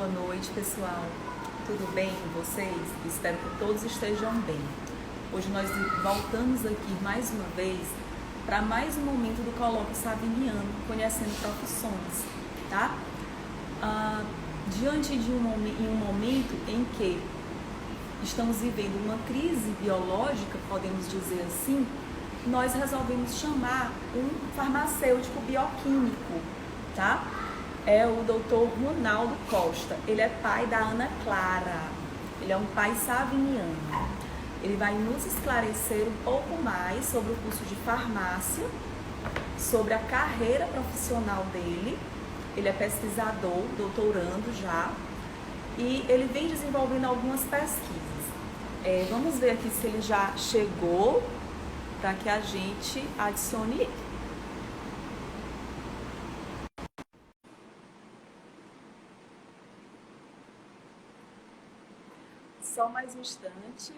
boa noite, pessoal. Tudo bem com vocês? Espero que todos estejam bem. Hoje nós voltamos aqui mais uma vez para mais um momento do Colóquio Saviniano, conhecendo profissões, tá? Diante de um momento em que estamos vivendo uma crise biológica, podemos dizer assim, nós resolvemos chamar um farmacêutico bioquímico, tá? É o Dr. Ronaldo Costa. Ele é pai da Ana Clara. Ele é um pai saviniano. Ele vai nos esclarecer um pouco mais sobre o curso de farmácia, sobre a carreira profissional dele. Ele é pesquisador, doutorando já, e ele vem desenvolvendo algumas pesquisas. Vamos ver aqui se ele já chegou, para que a gente adicione ele. Só mais um instante.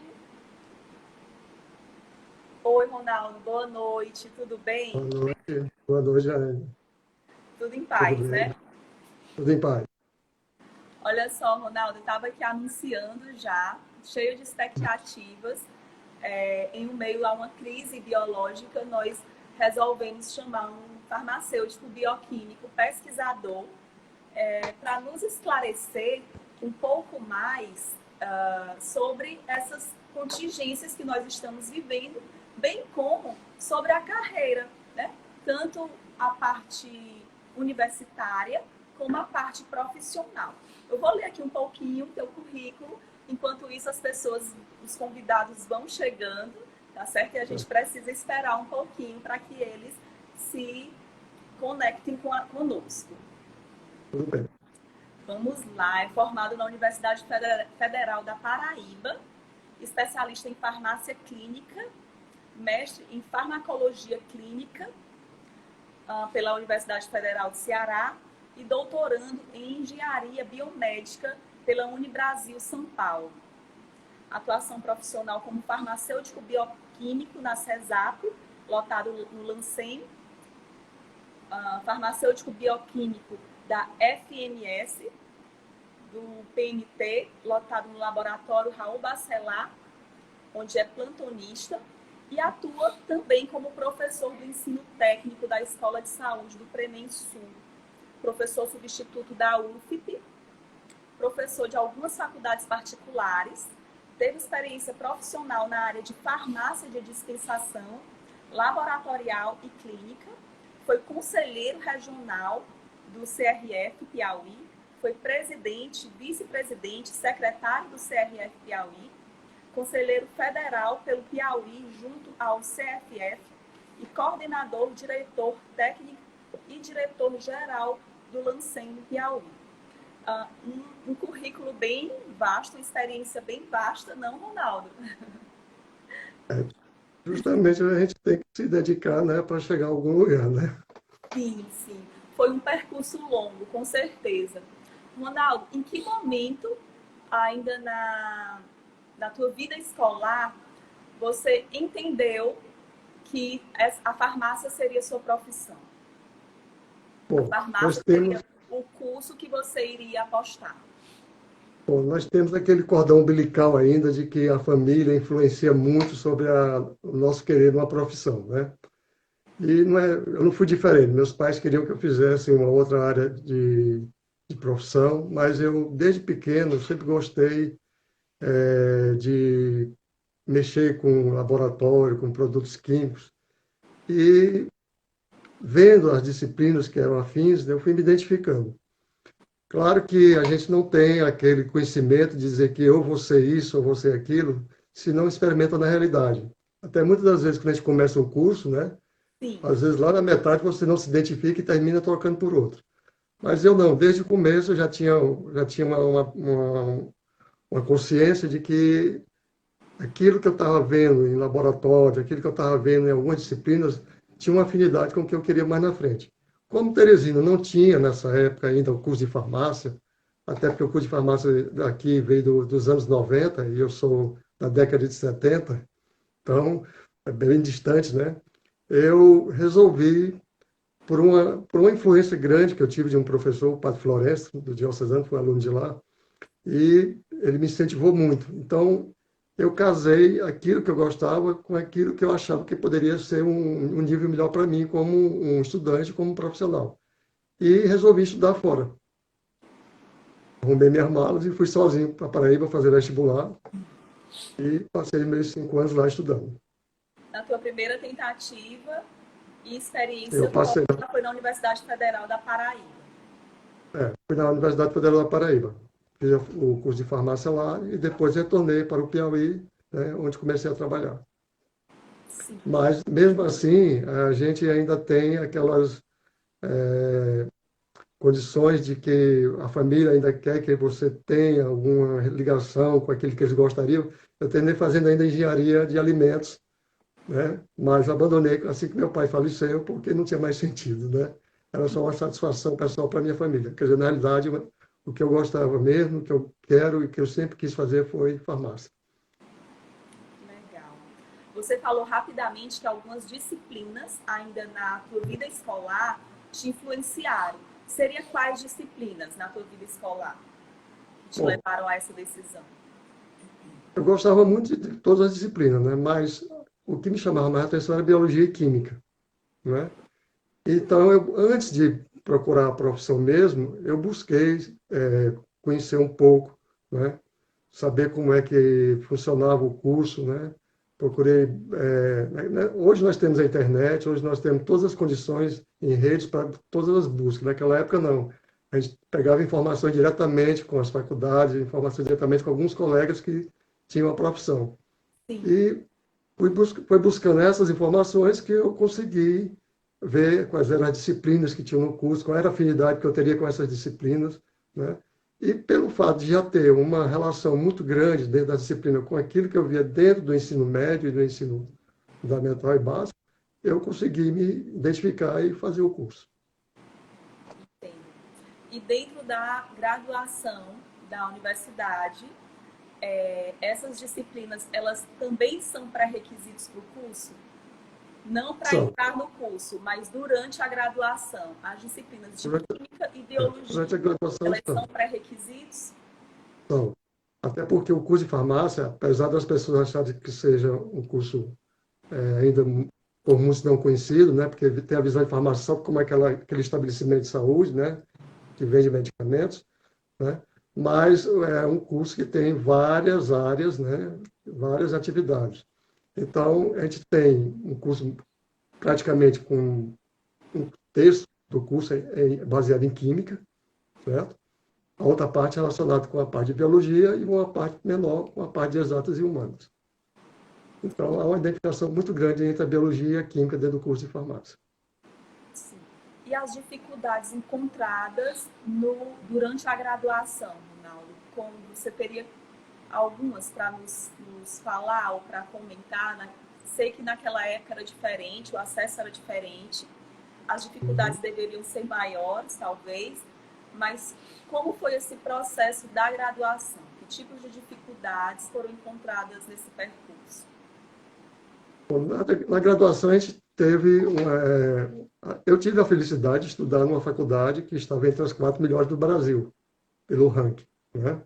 Oi, Ronaldo, boa noite, tudo bem? Boa noite, Jane. Tudo em Tudo paz, bem? né? Tudo em paz. Olha só, Ronaldo, eu estava aqui anunciando já, cheio de expectativas, em um meio a uma crise biológica, nós resolvemos chamar um farmacêutico bioquímico pesquisador para nos esclarecer um pouco mais sobre essas contingências que nós estamos vivendo, bem como sobre a carreira, né? Tanto a parte universitária como a parte profissional. Eu vou ler aqui um pouquinho o teu currículo, enquanto isso as pessoas, os convidados vão chegando, tá certo? E a gente precisa esperar um pouquinho para que eles se conectem conosco. Tudo bem. Vamos lá, é formado na Universidade Federal da Paraíba, especialista em farmácia clínica, mestre em farmacologia clínica pela Universidade Federal de Ceará e doutorando em engenharia biomédica pela Unibrasil São Paulo. Atuação profissional como farmacêutico bioquímico na CESAP, lotado no Lancem, farmacêutico bioquímico da FMS, do PNT, lotado no laboratório Raul Bacelar, onde é plantonista, e atua também como professor do ensino técnico da Escola de Saúde do Prenem Sul, professor substituto da UFP, professor de algumas faculdades particulares, teve experiência profissional na área de farmácia de dispensação, laboratorial e clínica, foi conselheiro regional do CRF Piauí, foi presidente, vice-presidente, secretário do CRF Piauí, conselheiro federal pelo Piauí junto ao CFF e coordenador, diretor técnico e diretor-geral do Lancem no Piauí. Um currículo bem vasto, experiência bem vasta, não, Ronaldo? Justamente a gente tem que se dedicar, né, para chegar a algum lugar, né? Sim, sim. Foi um percurso longo, com certeza. Ronaldo, em que momento, ainda na tua vida escolar, você entendeu que a farmácia seria sua profissão? A Bom, farmácia seria o curso que você iria apostar? nós temos aquele cordão umbilical ainda de que a família influencia muito sobre o nosso querer uma profissão, né? E eu não fui diferente. Meus pais queriam que eu fizesse uma outra área de profissão, mas eu, desde pequeno, sempre gostei de mexer com laboratório, com produtos químicos. E vendo as disciplinas que eram afins, eu fui me identificando. Claro que a gente não tem aquele conhecimento de dizer que eu vou ser isso ou vou ser aquilo, se não experimenta na realidade. Até muitas das vezes, quando a gente começa um curso, né? Sim. Às vezes lá na metade você não se identifica e termina trocando por outro. Mas eu não, desde o começo eu já tinha uma consciência de que aquilo que eu estava vendo em laboratório, aquilo que eu estava vendo em algumas disciplinas, tinha uma afinidade com o que eu queria mais na frente. Como Teresina não tinha nessa época ainda o curso de farmácia, até porque o curso de farmácia aqui veio dos anos 90 e eu sou da década de 70, então é bem distante, né? Eu resolvi por uma influência grande que eu tive de um professor, o Padre Florestan, do Diocesano, foi aluno de lá, e ele me incentivou muito. Então, eu casei aquilo que eu gostava com aquilo que eu achava que poderia ser um nível melhor para mim como um estudante, como um profissional. E resolvi estudar fora. Arrumei minhas malas e fui sozinho para Paraíba fazer vestibular e passei meus 5 anos lá estudando. Na tua primeira tentativa e Eu experiência passei, fora foi na Universidade Federal da Paraíba. fui na Universidade Federal da Paraíba. Fiz o curso de farmácia lá e depois retornei para o Piauí, né, onde comecei a trabalhar. Sim, Mas, mesmo assim, a gente ainda tem aquelas condições de que a família ainda quer que você tenha alguma ligação com aquilo que eles gostariam. Eu terminei fazendo ainda engenharia de alimentos, né? Mas abandonei assim que meu pai faleceu, porque não tinha mais sentido, né? Era só uma satisfação pessoal para minha família. Quer dizer, na realidade, o que eu gostava mesmo, o que eu quero e que eu sempre quis fazer foi farmácia. legal. Você falou rapidamente que algumas disciplinas ainda na tua vida escolar te influenciaram. Seria quais disciplinas na tua vida escolar que te Bom, levaram a essa decisão? eu gostava muito de todas as disciplinas, né? Mas o que me chamava mais atenção era biologia e química, né? Então, antes de procurar a profissão mesmo, eu busquei conhecer um pouco, né? Saber como é que funcionava o curso, né? Procurei. Hoje nós temos a internet, hoje nós temos todas as condições em redes para todas as buscas. Naquela época, não. A gente pegava informações diretamente com as faculdades, informações diretamente com alguns colegas que tinham a profissão. Sim, E foi buscando essas informações que eu consegui ver quais eram as disciplinas que tinham no curso, qual era a afinidade que eu teria com essas disciplinas, né? E pelo fato de já ter uma relação muito grande dentro da disciplina com aquilo que eu via dentro do ensino médio e do ensino fundamental e básico, eu consegui me identificar e fazer o curso. entendo. E dentro da graduação da universidade, essas disciplinas, elas também são pré-requisitos para o curso? Não para São, entrar no curso, mas durante a graduação, as disciplinas de durante, Química e Biologia, durante a graduação, elas são pré-requisitos? são. Até porque o curso de farmácia, apesar das pessoas acharem que seja um curso ainda por muitos não conhecido, né? Porque tem a visão de farmácia só como aquele estabelecimento de saúde, né? Que vende medicamentos, né? Mas é um curso que tem várias áreas, né? Várias atividades. Então, a gente tem um curso praticamente com um terço do curso baseado em química, certo? A outra parte relacionada com a parte de biologia e uma parte menor com a parte de exatas e humanas. Então, há uma identificação muito grande entre a biologia e a química dentro do curso de farmácia. Sim. E as dificuldades encontradas durante a graduação, Ronaldo? Como você teria algumas para nos falar ou para comentar? Sei que naquela época era diferente, o acesso era diferente, as Uhum. dificuldades deveriam ser maiores, talvez, mas como foi esse processo da graduação? Que tipos de dificuldades foram encontradas nesse percurso? Bom, na graduação, a gente teve eu tive a felicidade de estudar numa faculdade que estava entre as 4 melhores do Brasil, pelo ranking, né?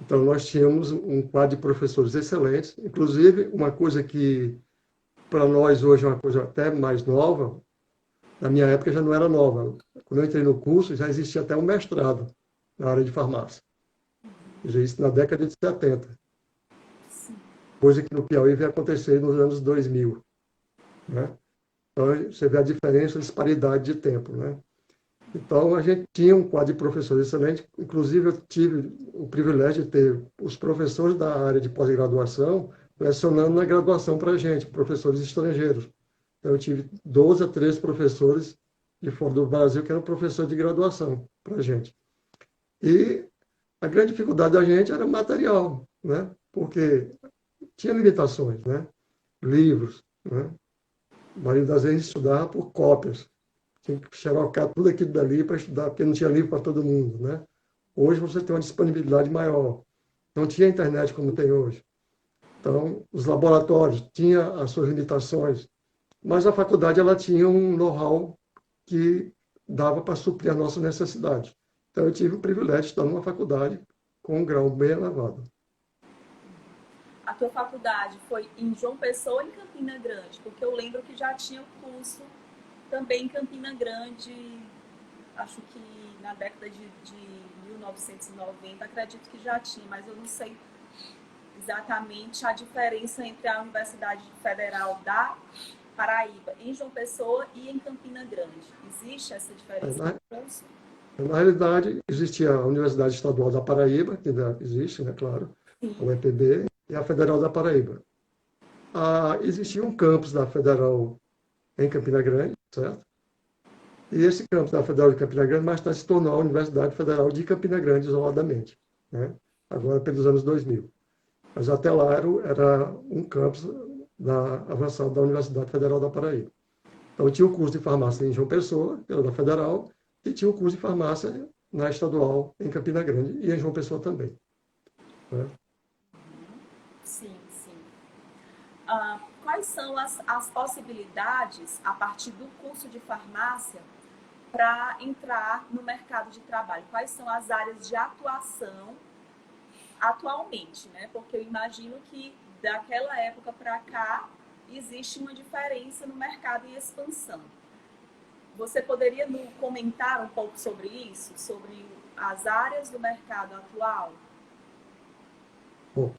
Então, nós tínhamos um quadro de professores excelentes, inclusive uma coisa que para nós hoje é uma coisa até mais nova, na minha época já não era nova. Quando eu entrei no curso, já existia até um mestrado na área de farmácia. Já isso na década de 70, Sim, coisa que no Piauí veio acontecer nos anos 2000, né? Então, você vê a diferença, a disparidade de tempo, né? Então, a gente tinha um quadro de professores excelente. Inclusive, eu tive o privilégio de ter os professores da área de pós-graduação lecionando na graduação para a gente, professores estrangeiros. Então, eu tive 12 a 13 professores de fora do Brasil que eram professores de graduação para a gente. E a grande dificuldade da gente era material, né? Porque tinha limitações, né? Livros, né? A maioria das vezes estudava por cópias. Tinha que xerocar tudo aquilo dali para estudar, porque não tinha livro para todo mundo, né? Hoje você tem uma disponibilidade maior. Não tinha internet como tem hoje. Então, os laboratórios tinham as suas limitações, mas a faculdade ela tinha um know-how que dava para suprir a nossa necessidade. Então, eu tive o privilégio de estar numa faculdade com um grau bem elevado. A tua faculdade foi em João Pessoa ou em Campina Grande? Porque eu lembro que já tinha curso também em Campina Grande, acho que na década de 1990, acredito que já tinha, mas eu não sei exatamente a diferença entre a Universidade Federal da Paraíba em João Pessoa e em Campina Grande. Existe essa diferença Na, no curso? na realidade, existia a Universidade Estadual da Paraíba, que ainda existe, né, claro, a Sim. UEPB, e a Federal da Paraíba. Existia um campus da Federal em Campina Grande, certo? E esse campus da Federal de Campina Grande mais tarde se tornou a Universidade Federal de Campina Grande, isoladamente, né? Agora pelos anos 2000. Mas até lá era um campus avançado da Universidade Federal da Paraíba. Então tinha o curso de farmácia em João Pessoa, que era da Federal, e tinha o curso de farmácia na Estadual em Campina Grande e em João Pessoa também, né? Sim, sim. Quais são as possibilidades, a partir do curso de farmácia, para entrar no mercado de trabalho? Quais são as áreas de atuação atualmente, né? Porque eu imagino que daquela época para cá existe uma diferença no mercado em expansão. Você poderia nos comentar um pouco sobre isso, sobre as áreas do mercado atual? Bom,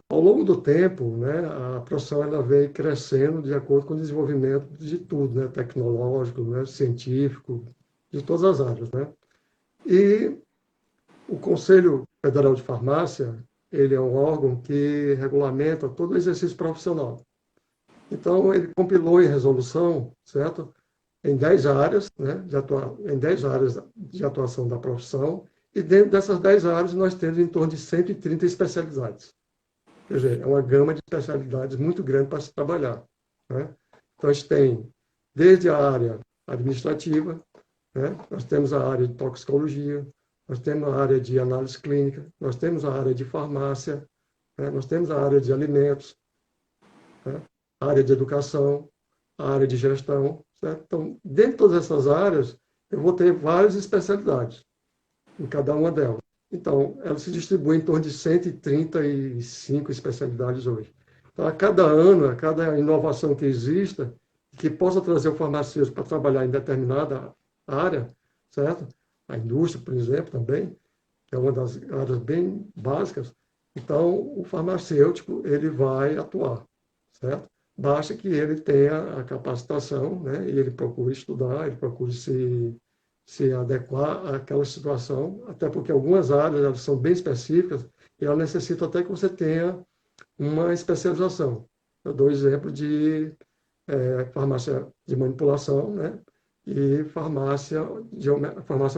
ao longo do tempo, né, a profissão ela veio crescendo de acordo com o desenvolvimento de tudo, né, tecnológico, né, científico, de todas as áreas, né? E o Conselho Federal de Farmácia, ele é um órgão que regulamenta todo o exercício profissional. Então, ele compilou em resolução, certo? Em 10 áreas, né, em 10 áreas de atuação da profissão, e dentro dessas 10 áreas nós temos em torno de 130 especialidades. Quer dizer, é uma gama de especialidades muito grande para se trabalhar, né? Então, a gente tem desde a área administrativa, né? Nós temos a área de toxicologia, nós temos a área de análise clínica, nós temos a área de farmácia, né? Nós temos a área de alimentos, né? A área de educação, a área de gestão, certo? Então, dentro de todas essas áreas, eu vou ter várias especialidades em cada uma delas. Então, ela se distribui em torno de 135 especialidades hoje. Então, a cada ano, a cada inovação que exista, que possa trazer o farmacêutico para trabalhar em determinada área, certo? A indústria, por exemplo, também, que é uma das áreas bem básicas. Então, o farmacêutico, ele vai atuar, certo? Basta que ele tenha a capacitação, né? E ele procure estudar, ele procure se adequar àquela situação, até porque algumas áreas elas são bem específicas e elas necessitam até que você tenha uma especialização. Eu dou exemplo de farmácia de manipulação, né? E farmácia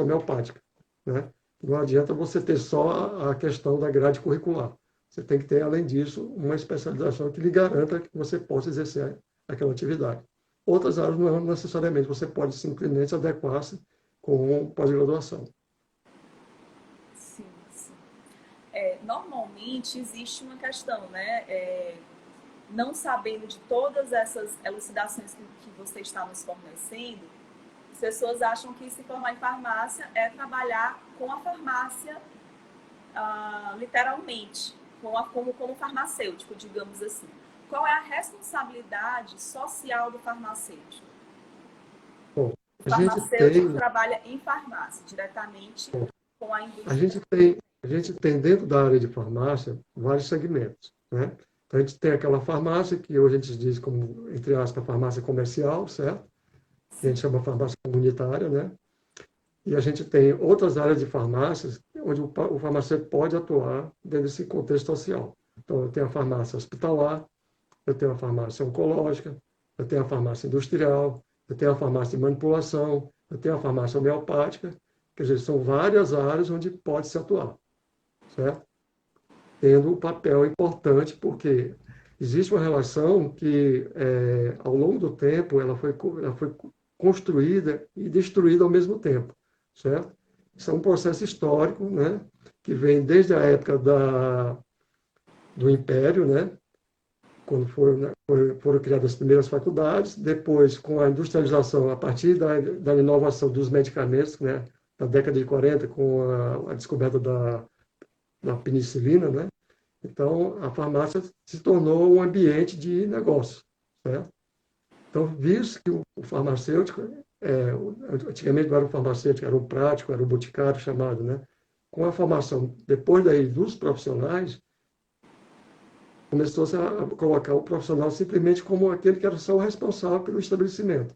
homeopática, né? Não adianta você ter só a questão da grade curricular. Você tem que ter, além disso, uma especialização que lhe garanta que você possa exercer aquela atividade. Outras áreas não necessariamente, você pode simplesmente adequar-se com pós-graduação. Sim, sim. Normalmente existe uma questão, né? Não sabendo de todas essas elucidações que você está nos fornecendo, as pessoas acham que se formar em farmácia é trabalhar com a farmácia, literalmente, como farmacêutico, digamos assim. Qual é a responsabilidade social do farmacêutico? Bom, O a gente farmacêutico tem, trabalha em farmácia, diretamente com a a indústria. gente tem, a gente tem dentro da área de farmácia vários segmentos, né? Então, a gente tem aquela farmácia que hoje a gente diz como, entre aspas, farmácia comercial, certo? Que a gente Sim, chama farmácia comunitária, né? E a gente tem outras áreas de farmácias onde o farmacêutico pode atuar dentro desse contexto social. Então, eu tenho a farmácia hospitalar, eu tenho a farmácia oncológica, eu tenho a farmácia industrial, eu tenho a farmácia de manipulação, eu tenho a farmácia homeopática. Quer dizer, são várias áreas onde pode se atuar, certo? Tendo um papel importante, porque existe uma relação que, ao longo do tempo, ela foi construída e destruída ao mesmo tempo, certo? Isso é um processo histórico, né, que vem desde a época do Império, né, quando foram criadas as primeiras faculdades, depois, com a industrialização, a partir da inovação dos medicamentos, né, na década de 40, com a descoberta da penicilina, né, então a farmácia se tornou um ambiente de negócio, certo? Então, visto que o farmacêutico, antigamente não era um farmacêutico, era um prático, era um boticário chamado, né? Com a formação, depois daí, dos profissionais, começou-se a colocar o profissional simplesmente como aquele que era só o responsável pelo estabelecimento.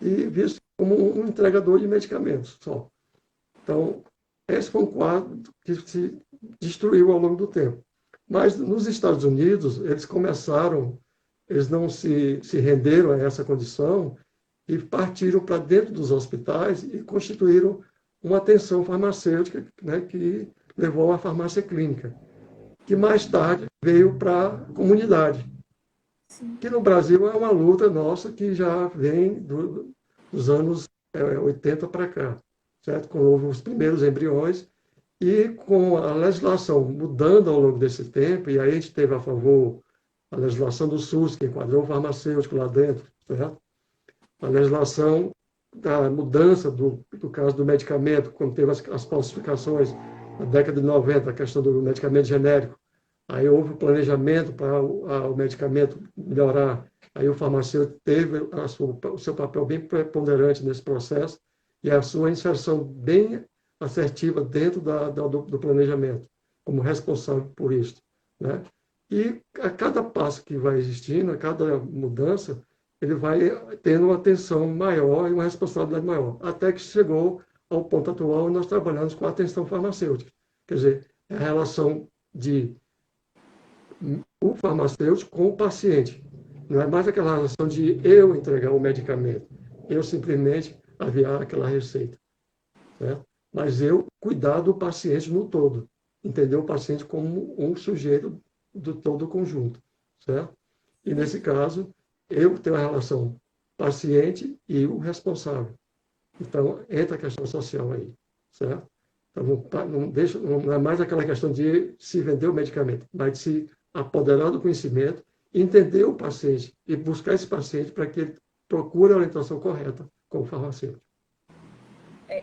E visto como um entregador de medicamentos só. Então, esse foi um quadro que se destruiu ao longo do tempo. Mas nos Estados Unidos, eles não se renderam a essa condição e partiram para dentro dos hospitais e constituíram uma atenção farmacêutica, né, que levou à farmácia clínica, que mais tarde veio para a comunidade. Sim. Que no Brasil é uma luta nossa que já vem dos anos 80 para cá, certo? Quando houve os primeiros embriões e com a legislação mudando ao longo desse tempo, e aí a gente teve a favor a legislação do SUS, que enquadrou o farmacêutico lá dentro, certo? A legislação da mudança do caso do medicamento, quando teve as falsificações na década de 90, a questão do medicamento genérico. Aí houve o planejamento para o medicamento melhorar. Aí o farmacêutico teve o seu papel bem preponderante nesse processo e a sua inserção bem assertiva dentro do planejamento, como responsável por isso, né? E a cada passo que vai existindo, a cada mudança, ele vai tendo uma atenção maior e uma responsabilidade maior, até que chegou ao ponto atual onde nós trabalhamos com a atenção farmacêutica. Quer dizer, é a relação de o farmacêutico com o paciente. Não é mais aquela relação de eu entregar o medicamento, eu simplesmente aviar aquela receita, certo? Mas eu cuidar do paciente no todo, entender o paciente como um sujeito do todo o conjunto, certo? E nesse caso, eu tenho a relação paciente e o responsável. Então, entra a questão social aí, certo? Então, não é mais aquela questão de se vender o medicamento, mas de se apoderar do conhecimento, entender o paciente e buscar esse paciente para que ele procure a orientação correta com o farmacêutico.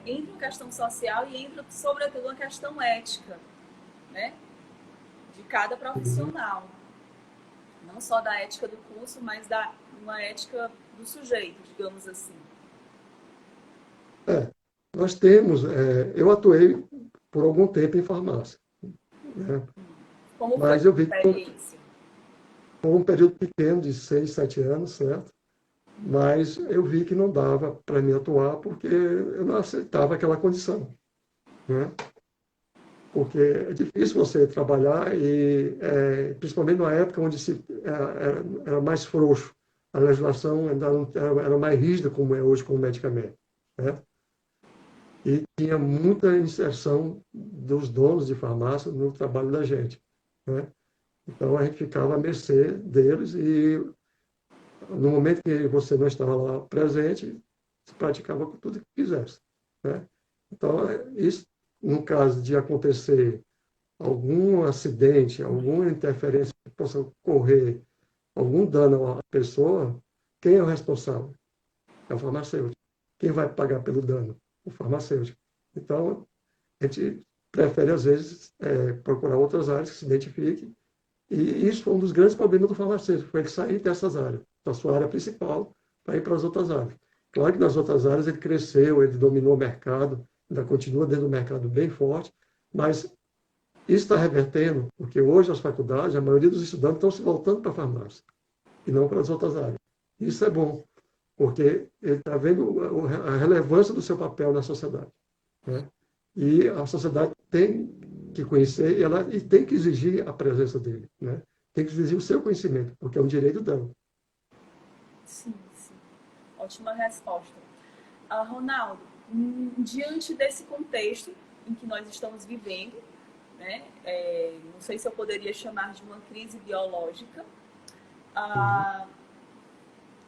Entra uma questão social e entra, sobretudo, uma questão ética, né? De cada profissional. Não só da ética do curso, mas da uma ética do sujeito, digamos assim. Nós temos, eu atuei por algum tempo em farmácia, né? Como foi Mas a eu vi que experiência? foi um período pequeno, de 6, 7 anos, certo? Mas eu vi que não dava para mim atuar porque eu não aceitava aquela condição, né? Porque é difícil você trabalhar e, principalmente numa época onde era mais frouxo, a legislação ainda era mais rígida como é hoje com o medicamento, né? E tinha muita inserção dos donos de farmácia no trabalho da gente, né? Então a gente ficava à mercê deles e no momento que você não estava lá presente, se praticava tudo que quisesse, né? Então, isso, no caso de acontecer algum acidente, alguma interferência que possa ocorrer, algum dano à pessoa, quem é o responsável? É o farmacêutico. Quem vai pagar pelo dano? O farmacêutico. Então, a gente prefere, às vezes, procurar outras áreas que se identifiquem. E isso foi um dos grandes problemas do farmacêutico, foi ele sair dessas áreas, da sua área principal, para ir para as outras áreas. Claro que nas outras áreas ele cresceu, ele dominou o mercado, ainda continua dentro do mercado bem forte, mas isso está revertendo, porque hoje as faculdades, a maioria dos estudantes estão se voltando para a farmácia e não para as outras áreas. Isso é bom, porque ele está vendo a relevância do seu papel na sociedade, né? E a sociedade tem que conhecer e tem que exigir a presença dele, né? Tem que exigir o seu conhecimento, porque é um direito dela. Sim, sim. Ótima resposta. Ronaldo, diante desse contexto em que nós estamos vivendo, né, não sei se eu poderia chamar de uma crise biológica,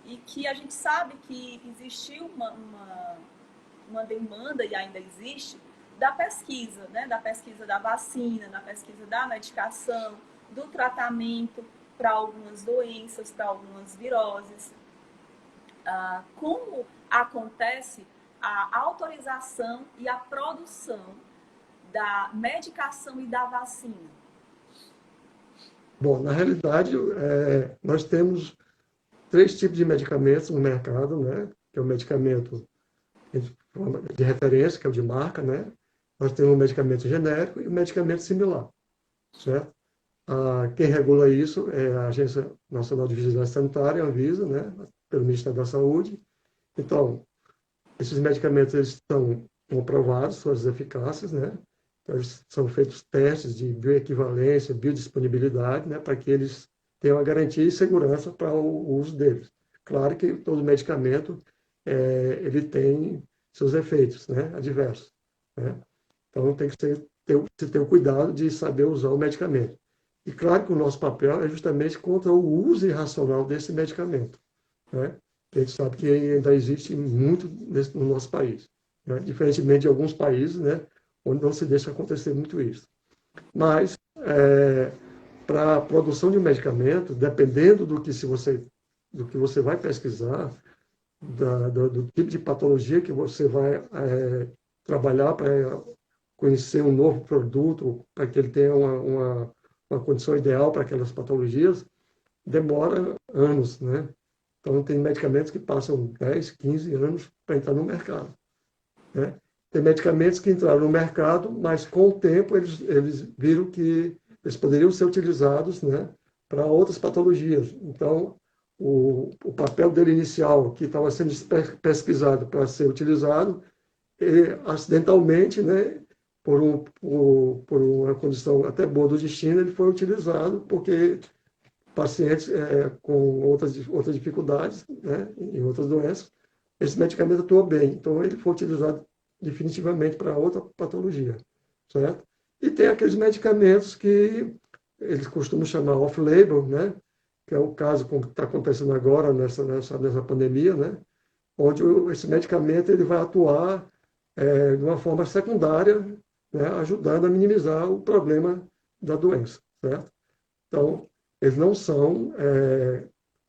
e que a gente sabe que existiu uma demanda, e ainda existe, da pesquisa, né, da pesquisa da vacina, da pesquisa da medicação, do tratamento. para algumas doenças, para algumas viroses. Como acontece a autorização e a produção da medicação e da vacina? Bom, na realidade, nós temos três tipos de medicamentos no mercado, né? Que é o medicamento de referência, que é o de marca, né? Nós temos o medicamento genérico e o medicamento similar, certo? Quem regula isso é a Agência Nacional de Vigilância Sanitária, a Anvisa, né? Pelo Ministério da Saúde. Então, esses medicamentos eles estão comprovados, suas eficácias, né? Então, eles são feitos testes de bioequivalência, biodisponibilidade, né? Para que eles tenham a garantia e segurança para o uso deles. Claro que todo medicamento ele tem seus efeitos, né? Adversos, né? Então tem que ter o cuidado de saber usar o medicamento. E claro que o nosso papel é justamente contra o uso irracional desse medicamento, né? A gente sabe que ainda existe muito no nosso país, né? Diferentemente de alguns países, né? Onde não se deixa acontecer muito isso. Mas, para a produção de um medicamento, dependendo do que você vai pesquisar, do tipo de patologia que você vai trabalhar para conhecer um novo produto, para que ele tenha uma condição ideal para aquelas patologias, demora anos, né? Então, tem medicamentos que passam 10, 15 anos para entrar no mercado, né? Tem medicamentos que entraram no mercado, mas com o tempo eles viram que eles poderiam ser utilizados, né, para outras patologias. Então, o papel dele inicial, que estava sendo pesquisado para ser utilizado, acidentalmente, né, por uma condição até boa do destino, ele foi utilizado porque pacientes com outras dificuldades, né, em outras doenças, esse medicamento atuou bem. Então, ele foi utilizado definitivamente para outra patologia, certo? E tem aqueles medicamentos que eles costumam chamar off-label, né? Que é o caso que está acontecendo agora nessa pandemia, né? Onde esse medicamento ele vai atuar de uma forma secundária, né? Ajudando a minimizar o problema da doença, certo? Então, eles não são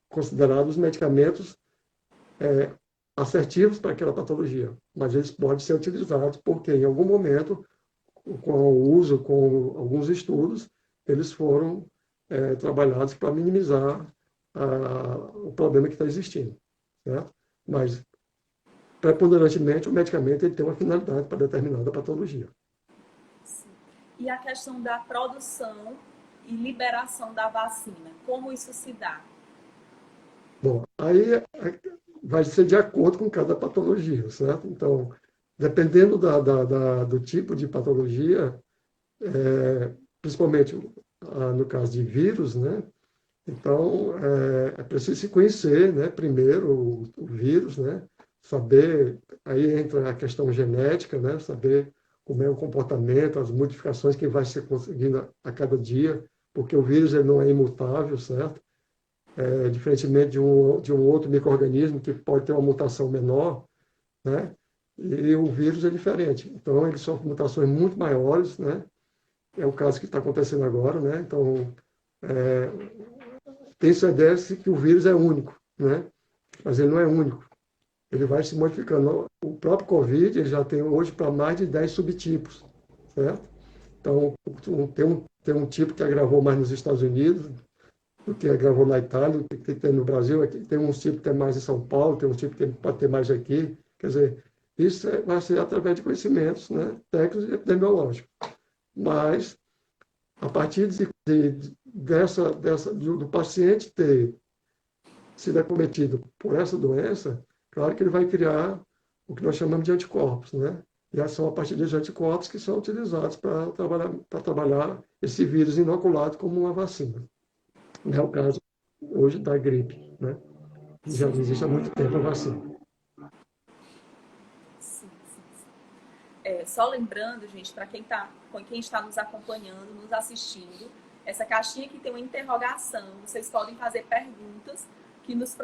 considerados medicamentos assertivos para aquela patologia, mas eles podem ser utilizados porque, em algum momento, com o uso, com alguns estudos, eles foram trabalhados para minimizar o problema que está existindo, certo? Mas, preponderantemente, o medicamento ele tem uma finalidade para determinada patologia. Sim. E a questão da produção e liberação da vacina, como isso se dá? Bom, aí vai ser de acordo com cada patologia, certo? Então, dependendo do tipo de patologia, principalmente no caso de vírus, né? Então, é preciso se conhecer, né? Primeiro o vírus, né? Saber, aí entra a questão genética, né? Saber como é o comportamento, as modificações que vai ser conseguindo a cada dia, porque o vírus ele não é imutável, certo? Diferentemente de um outro micro-organismo que pode ter uma mutação menor, né? E o vírus é diferente. Então, eles são mutações muito maiores, né? É o caso que está acontecendo agora, né? Então, tem-se a ideia que o vírus é único, né? Mas ele não é único. Ele vai se modificando. O próprio Covid ele já tem hoje para mais de 10 subtipos, certo? Então, tem um tipo que agravou mais nos Estados Unidos, do que agravou na Itália, do que tem no Brasil. Aqui, tem uns tipos que tem mais em São Paulo, tem uns tipos que pode ter mais aqui. Quer dizer, isso vai ser através de conhecimentos, né? Técnicos e epidemiológicos. Mas, a partir do paciente ter sido acometido por essa doença, claro que ele vai criar o que nós chamamos de anticorpos, né? E são a partir dos anticorpos que são utilizados para trabalhar esse vírus inoculado como uma vacina. Não é o caso hoje da gripe, né? Já existe há muito tempo a vacina. Sim, sim, sim. Só lembrando, gente, para quem está nos acompanhando, nos assistindo, essa caixinha aqui tem uma interrogação. Vocês podem fazer perguntas que nos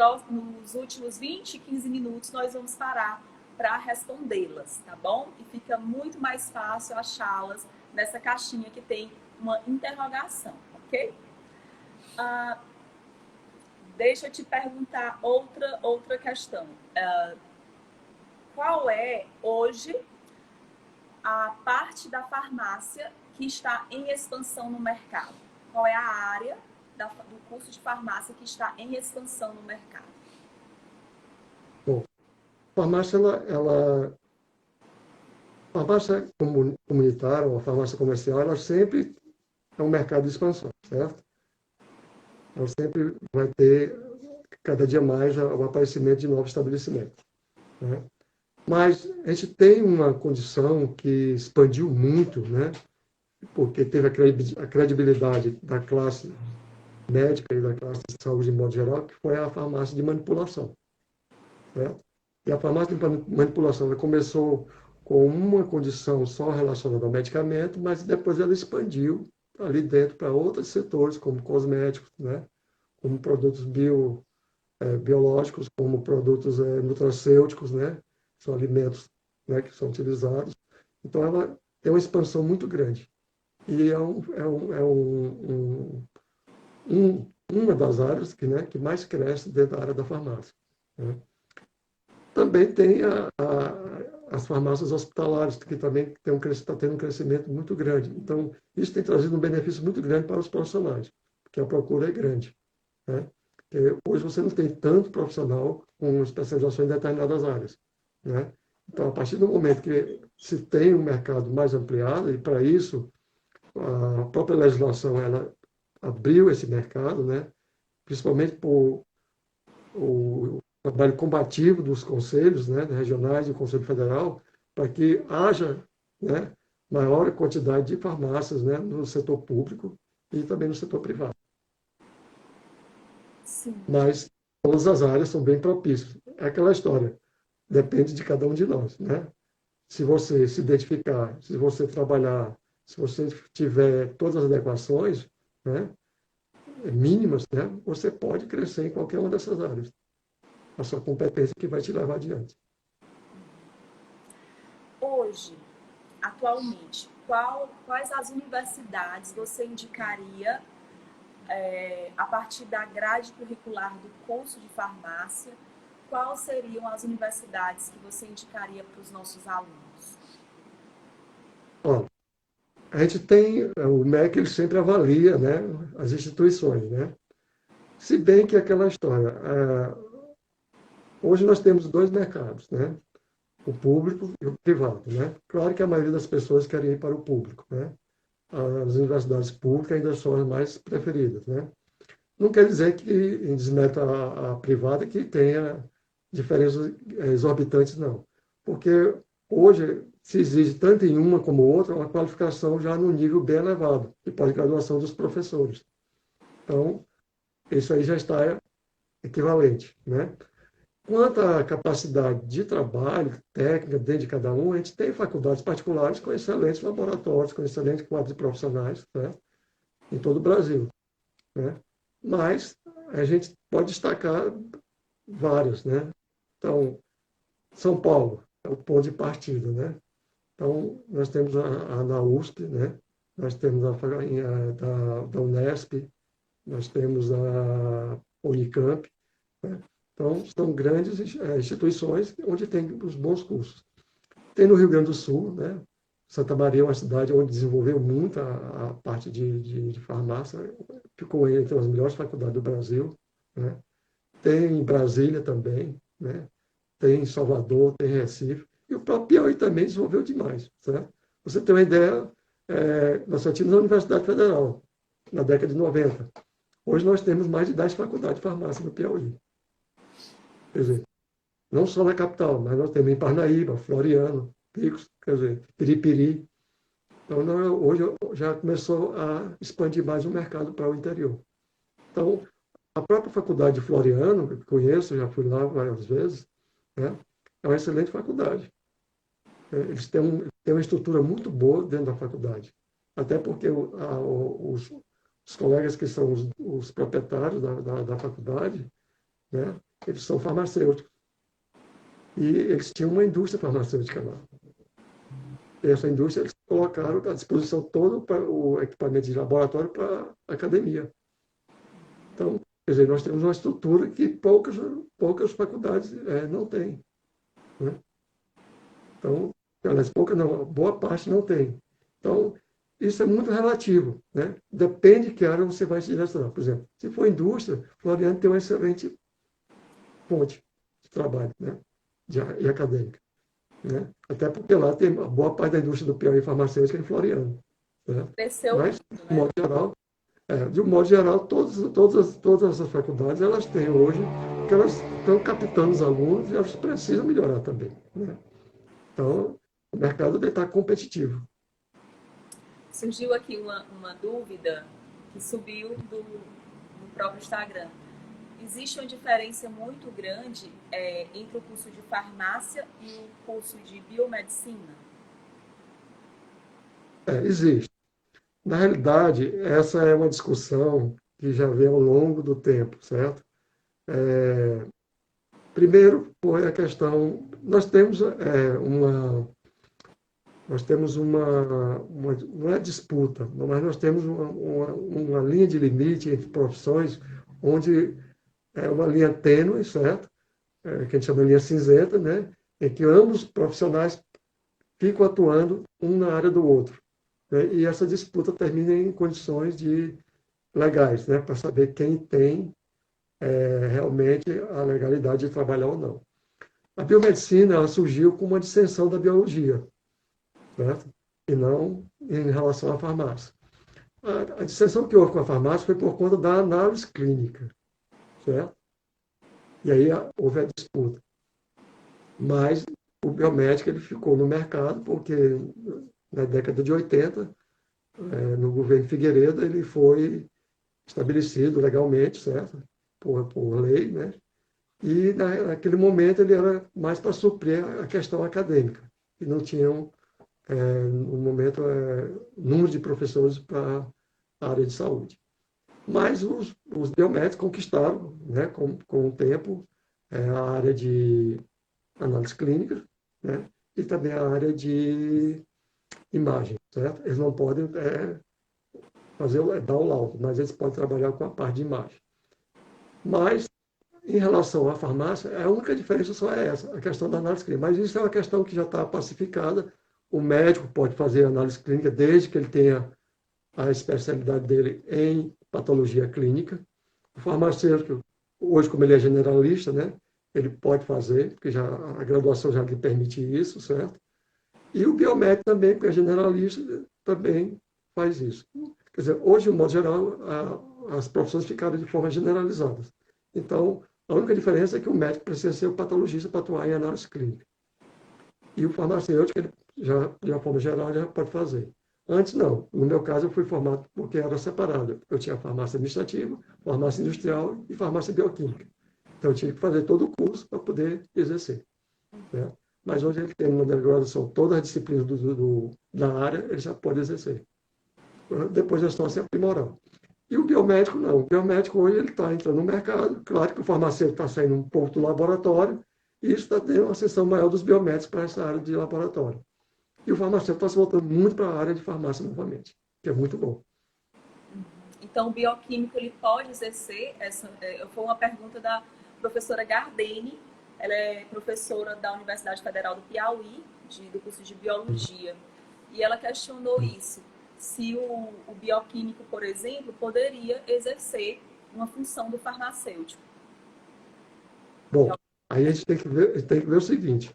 últimos 20, 15 minutos nós vamos parar para respondê-las, tá bom? E fica muito mais fácil achá-las nessa caixinha que tem uma interrogação, ok? Deixa eu te perguntar outra questão. Qual é, hoje, a parte da farmácia que está em expansão no mercado? Qual é a área do curso de farmácia que está em expansão no mercado? Bom, a farmácia, farmácia comunitária ou a farmácia comercial, ela sempre é um mercado de expansão, certo? Ela sempre vai ter, cada dia mais, o aparecimento de novos estabelecimentos, né? Mas a gente tem uma condição que expandiu muito, né? Porque teve a credibilidade da classe médica e da classe de saúde de modo geral, que foi a farmácia de manipulação, certo? E a farmácia de manipulação ela começou com uma condição só relacionada ao medicamento, mas depois ela expandiu ali dentro para outros setores, como cosméticos, né? Como produtos biológicos, como produtos nutracêuticos, né? São alimentos, né, que são utilizados. Então, ela tem uma expansão muito grande. E uma das áreas que mais cresce dentro da área da farmácia, né? Também tem as farmácias hospitalares, que também está tendo um crescimento muito grande. Então, isso tem trazido um benefício muito grande para os profissionais, porque a procura é grande, né? Porque hoje você não tem tanto profissional com especialização em determinadas áreas, né? Então, a partir do momento que se tem um mercado mais ampliado, e para isso a própria legislação ela abriu esse mercado, né? Principalmente por o trabalho combativo dos conselhos, né, regionais e o Conselho Federal, para que haja, né, maior quantidade de farmácias, né, no setor público e também no setor privado. Sim. Mas todas as áreas são bem propícias. É aquela história, depende de cada um de nós, né? Se você se identificar, se você trabalhar, se você tiver todas as adequações, né, mínimas, né, você pode crescer em qualquer uma dessas áreas. A sua competência que vai te levar adiante. Hoje, atualmente, quais as universidades você indicaria a partir da grade curricular do curso de farmácia? Quais seriam as universidades que você indicaria para os nossos alunos? Ó, a gente tem, o MEC ele sempre avalia, né, as instituições, né? Se bem que aquela história, hoje nós temos dois mercados, né? O público e o privado, né? Claro que a maioria das pessoas querem ir para o público, né? As universidades públicas ainda são as mais preferidas, né? Não quer dizer que, em desmérito à privada, que tenha diferenças exorbitantes, não. Porque hoje se exige, tanto em uma como outra, uma qualificação já no nível bem elevado, de pós-graduação dos professores. Então, isso aí já está equivalente, né? Quanto à capacidade de trabalho, técnica, dentro de cada um, a gente tem faculdades particulares com excelentes laboratórios, com excelentes quadros de profissionais, né? Em todo o Brasil, né? Mas a gente pode destacar vários, né? Então, São Paulo é o ponto de partida, né? Então, nós temos na USP, né? Nós temos da Unesp, nós temos a Unicamp, né? Então, são grandes instituições onde tem os bons cursos. Tem no Rio Grande do Sul, né? Santa Maria é uma cidade onde desenvolveu muito a parte de farmácia, ficou entre as melhores faculdades do Brasil, né? Tem em Brasília também, né? Tem em Salvador, tem em Recife, e o próprio Piauí também desenvolveu demais, certo? Você tem uma ideia, nós só tínhamos a Universidade Federal, na década de 90. Hoje nós temos mais de 10 faculdades de farmácia no Piauí. Quer dizer, não só na capital, mas nós temos em Parnaíba, Floriano, Picos, quer dizer, Piripiri. Então, hoje já começou a expandir mais o mercado para o interior. Então, a própria faculdade de Floriano, que eu conheço, já fui lá várias vezes, né? É uma excelente faculdade. Eles têm uma estrutura muito boa dentro da faculdade. Até porque os colegas que são os proprietários da faculdade, né? Eles são farmacêuticos. E eles tinham uma indústria farmacêutica lá. E essa indústria eles colocaram à disposição todo o equipamento de laboratório para a academia. Então, Quer dizer, nós temos uma estrutura que poucas faculdades não têm, né? Então, aliás, poucas não, boa parte não tem. Então, isso é muito relativo, né? Depende de que área você vai se direcionar. Por exemplo, se for indústria, Floriano tem uma excelente fonte de trabalho, né? E acadêmica, né? Até porque lá tem a boa parte da indústria do Piauí farmacêutica em Floriano, né? Cresceu Mas, muito, de né? modo geral, de um modo geral, todas as faculdades elas têm hoje, que elas estão captando os alunos e elas precisam melhorar também, né? Então, o mercado deve estar competitivo. Surgiu aqui uma dúvida que subiu do próprio Instagram. Existe uma diferença muito grande entre o curso de farmácia e o curso de biomedicina? Existe. Na realidade, essa é uma discussão que já vem ao longo do tempo, certo? Primeiro, foi a questão, nós temos uma, não é disputa, mas nós temos uma linha de limite entre profissões onde é uma linha tênue, certo? Que a gente chama de linha cinzenta, né? Em que ambos profissionais ficam atuando um na área do outro, né? E essa disputa termina em condições legais, né? Para saber quem tem realmente a legalidade de trabalhar ou não. A biomedicina ela surgiu com uma dissensão da biologia, certo? E não em relação à farmácia. A dissensão que houve com a farmácia foi por conta da análise clínica, certo? E aí houve a disputa. Mas o biomédico ele ficou no mercado porque na década de 80, no governo Figueiredo, ele foi estabelecido legalmente, certo? Por lei, né? E naquele momento ele era mais para suprir a questão acadêmica, que não tinham, no momento, número de professores para a área de saúde. Mas os biomédicos conquistaram, né, com o tempo, a área de análise clínica, né, e também a área de imagem, certo? Eles não podem dar o laudo, mas eles podem trabalhar com a parte de imagem. Mas, em relação à farmácia, a única diferença só é essa, a questão da análise clínica. Mas isso é uma questão que já está pacificada. O médico pode fazer análise clínica desde que ele tenha a especialidade dele em patologia clínica. O farmacêutico, hoje, como ele é generalista, né, ele pode fazer, porque já, a graduação já lhe permite isso, certo? E o biomédico também, porque é generalista, também faz isso. Quer dizer, hoje, de um modo geral, as profissões ficaram de forma generalizadas. Então, a única diferença é que o médico precisa ser o patologista para atuar em análise clínica. E o farmacêutico, ele já, de uma forma geral, já pode fazer. Antes, não. No meu caso, eu fui formado porque era separado. Eu tinha farmácia administrativa, farmácia industrial e farmácia bioquímica. Então, eu tinha que fazer todo o curso para poder exercer, né? Mas hoje ele tem uma graduação, todas as disciplinas da área, ele já pode exercer. Depois é só se aprimorar. E o biomédico não. O biomédico hoje ele está entrando no mercado. Claro que o farmacêutico está saindo um pouco do laboratório, e isso está tendo uma seção maior dos biomédicos para essa área de laboratório. E o farmacêutico está se voltando muito para a área de farmácia novamente, que é muito bom. Então, o bioquímico ele pode exercer foi uma pergunta da professora Gardene. Ela é professora da Universidade Federal do Piauí, do curso de biologia. E ela questionou isso. Se o bioquímico, por exemplo, poderia exercer uma função do farmacêutico. Bom, aí a gente tem que ver o seguinte.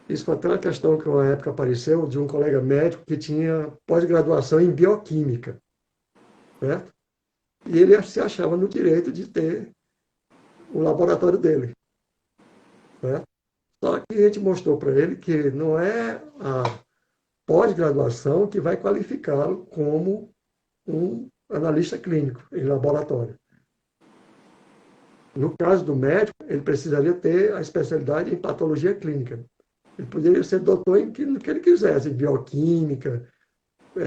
Isso foi até uma questão que uma época apareceu de um colega médico que tinha pós-graduação em bioquímica, certo? E ele se achava no direito de ter o laboratório dele, certo? Só que a gente mostrou para ele que não é a pós-graduação que vai qualificá-lo como um analista clínico em laboratório. No caso do médico, ele precisaria ter a especialidade em patologia clínica. Ele poderia ser doutor no que ele quisesse, em bioquímica,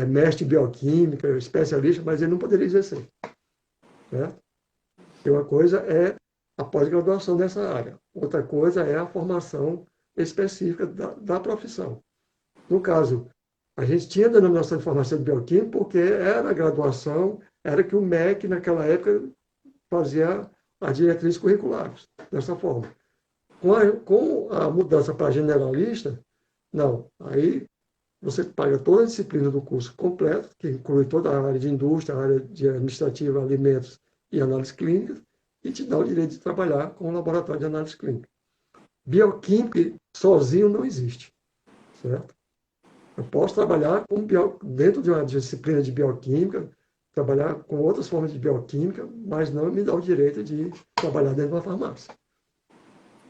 mestre em bioquímica, especialista, mas ele não poderia exercer, né? E uma coisa é a pós-graduação nessa área, outra coisa é a formação específica da profissão. No caso, a gente tinha denominação de farmacêutico bioquímico porque era a graduação, era que o MEC, naquela época, fazia as diretrizes curriculares, dessa forma. Com a mudança para generalista, não. Aí você paga toda a disciplina do curso completo, que inclui toda a área de indústria, a área de administrativa, alimentos e análise clínica, e te dá o direito de trabalhar com o laboratório de análise clínica. Bioquímica sozinho não existe, certo? Eu posso trabalhar dentro de uma disciplina de bioquímica, trabalhar com outras formas de bioquímica, mas não me dá o direito de trabalhar dentro de uma farmácia.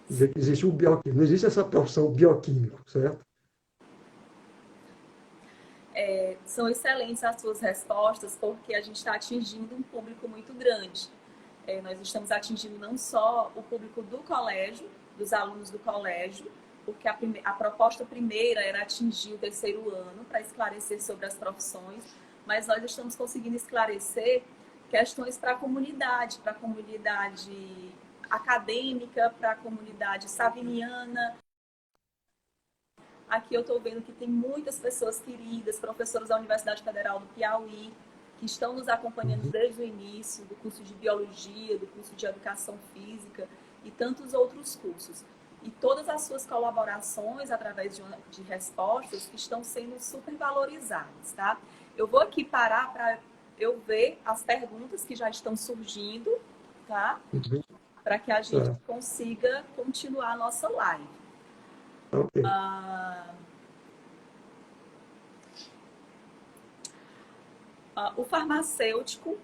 Dizer que existe um bioquímico. Não existe essa profissão bioquímico, certo? São excelentes as suas respostas, porque a gente está atingindo um público muito grande. Nós estamos atingindo não só o público do colégio, dos alunos do colégio, porque a proposta primeira era atingir o terceiro ano para esclarecer sobre as profissões, mas nós estamos conseguindo esclarecer questões para a comunidade acadêmica, para a comunidade saviniana. Aqui eu estou vendo que tem muitas pessoas queridas, professores da Universidade Federal do Piauí, que estão nos acompanhando desde o início, do curso de Biologia, do curso de Educação Física e tantos outros cursos. E todas as suas colaborações, através de respostas, estão sendo super valorizadas, tá? Eu vou aqui parar para eu ver as perguntas que já estão surgindo, tá? Para que a gente consiga continuar a nossa live. Ok. O farmacêutico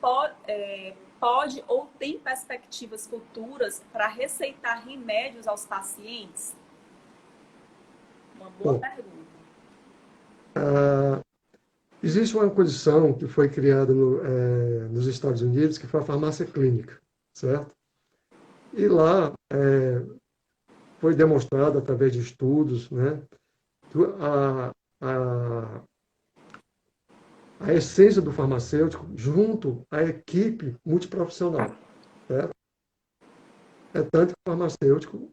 pode ou tem perspectivas futuras para receitar remédios aos pacientes? Uma boa pergunta. Existe uma condição que foi criada nos Estados Unidos, que foi a farmácia clínica, certo? E lá foi demonstrado, através de estudos, né, a essência do farmacêutico junto à equipe multiprofissional, certo? É tanto que o farmacêutico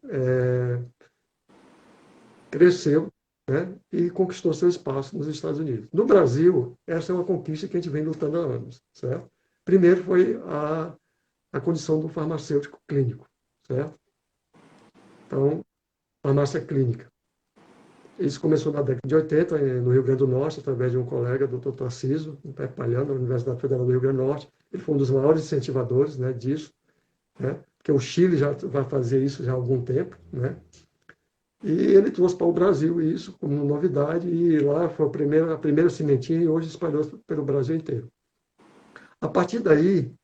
cresceu, né, e conquistou seu espaço nos Estados Unidos. No Brasil, essa é uma conquista que a gente vem lutando há anos, certo? Primeiro foi a condição do farmacêutico clínico, certo? Então, farmácia clínica. Isso começou na década de 80, no Rio Grande do Norte, através de um colega, Dr. Tarciso, Palhano, da Universidade Federal do Rio Grande do Norte. Ele foi um dos maiores incentivadores, né, disso, né, porque o Chile já vai fazer isso já há algum tempo, né? E ele trouxe para o Brasil isso como novidade, e lá foi a primeira sementinha, e hoje espalhou pelo Brasil inteiro. A partir daí,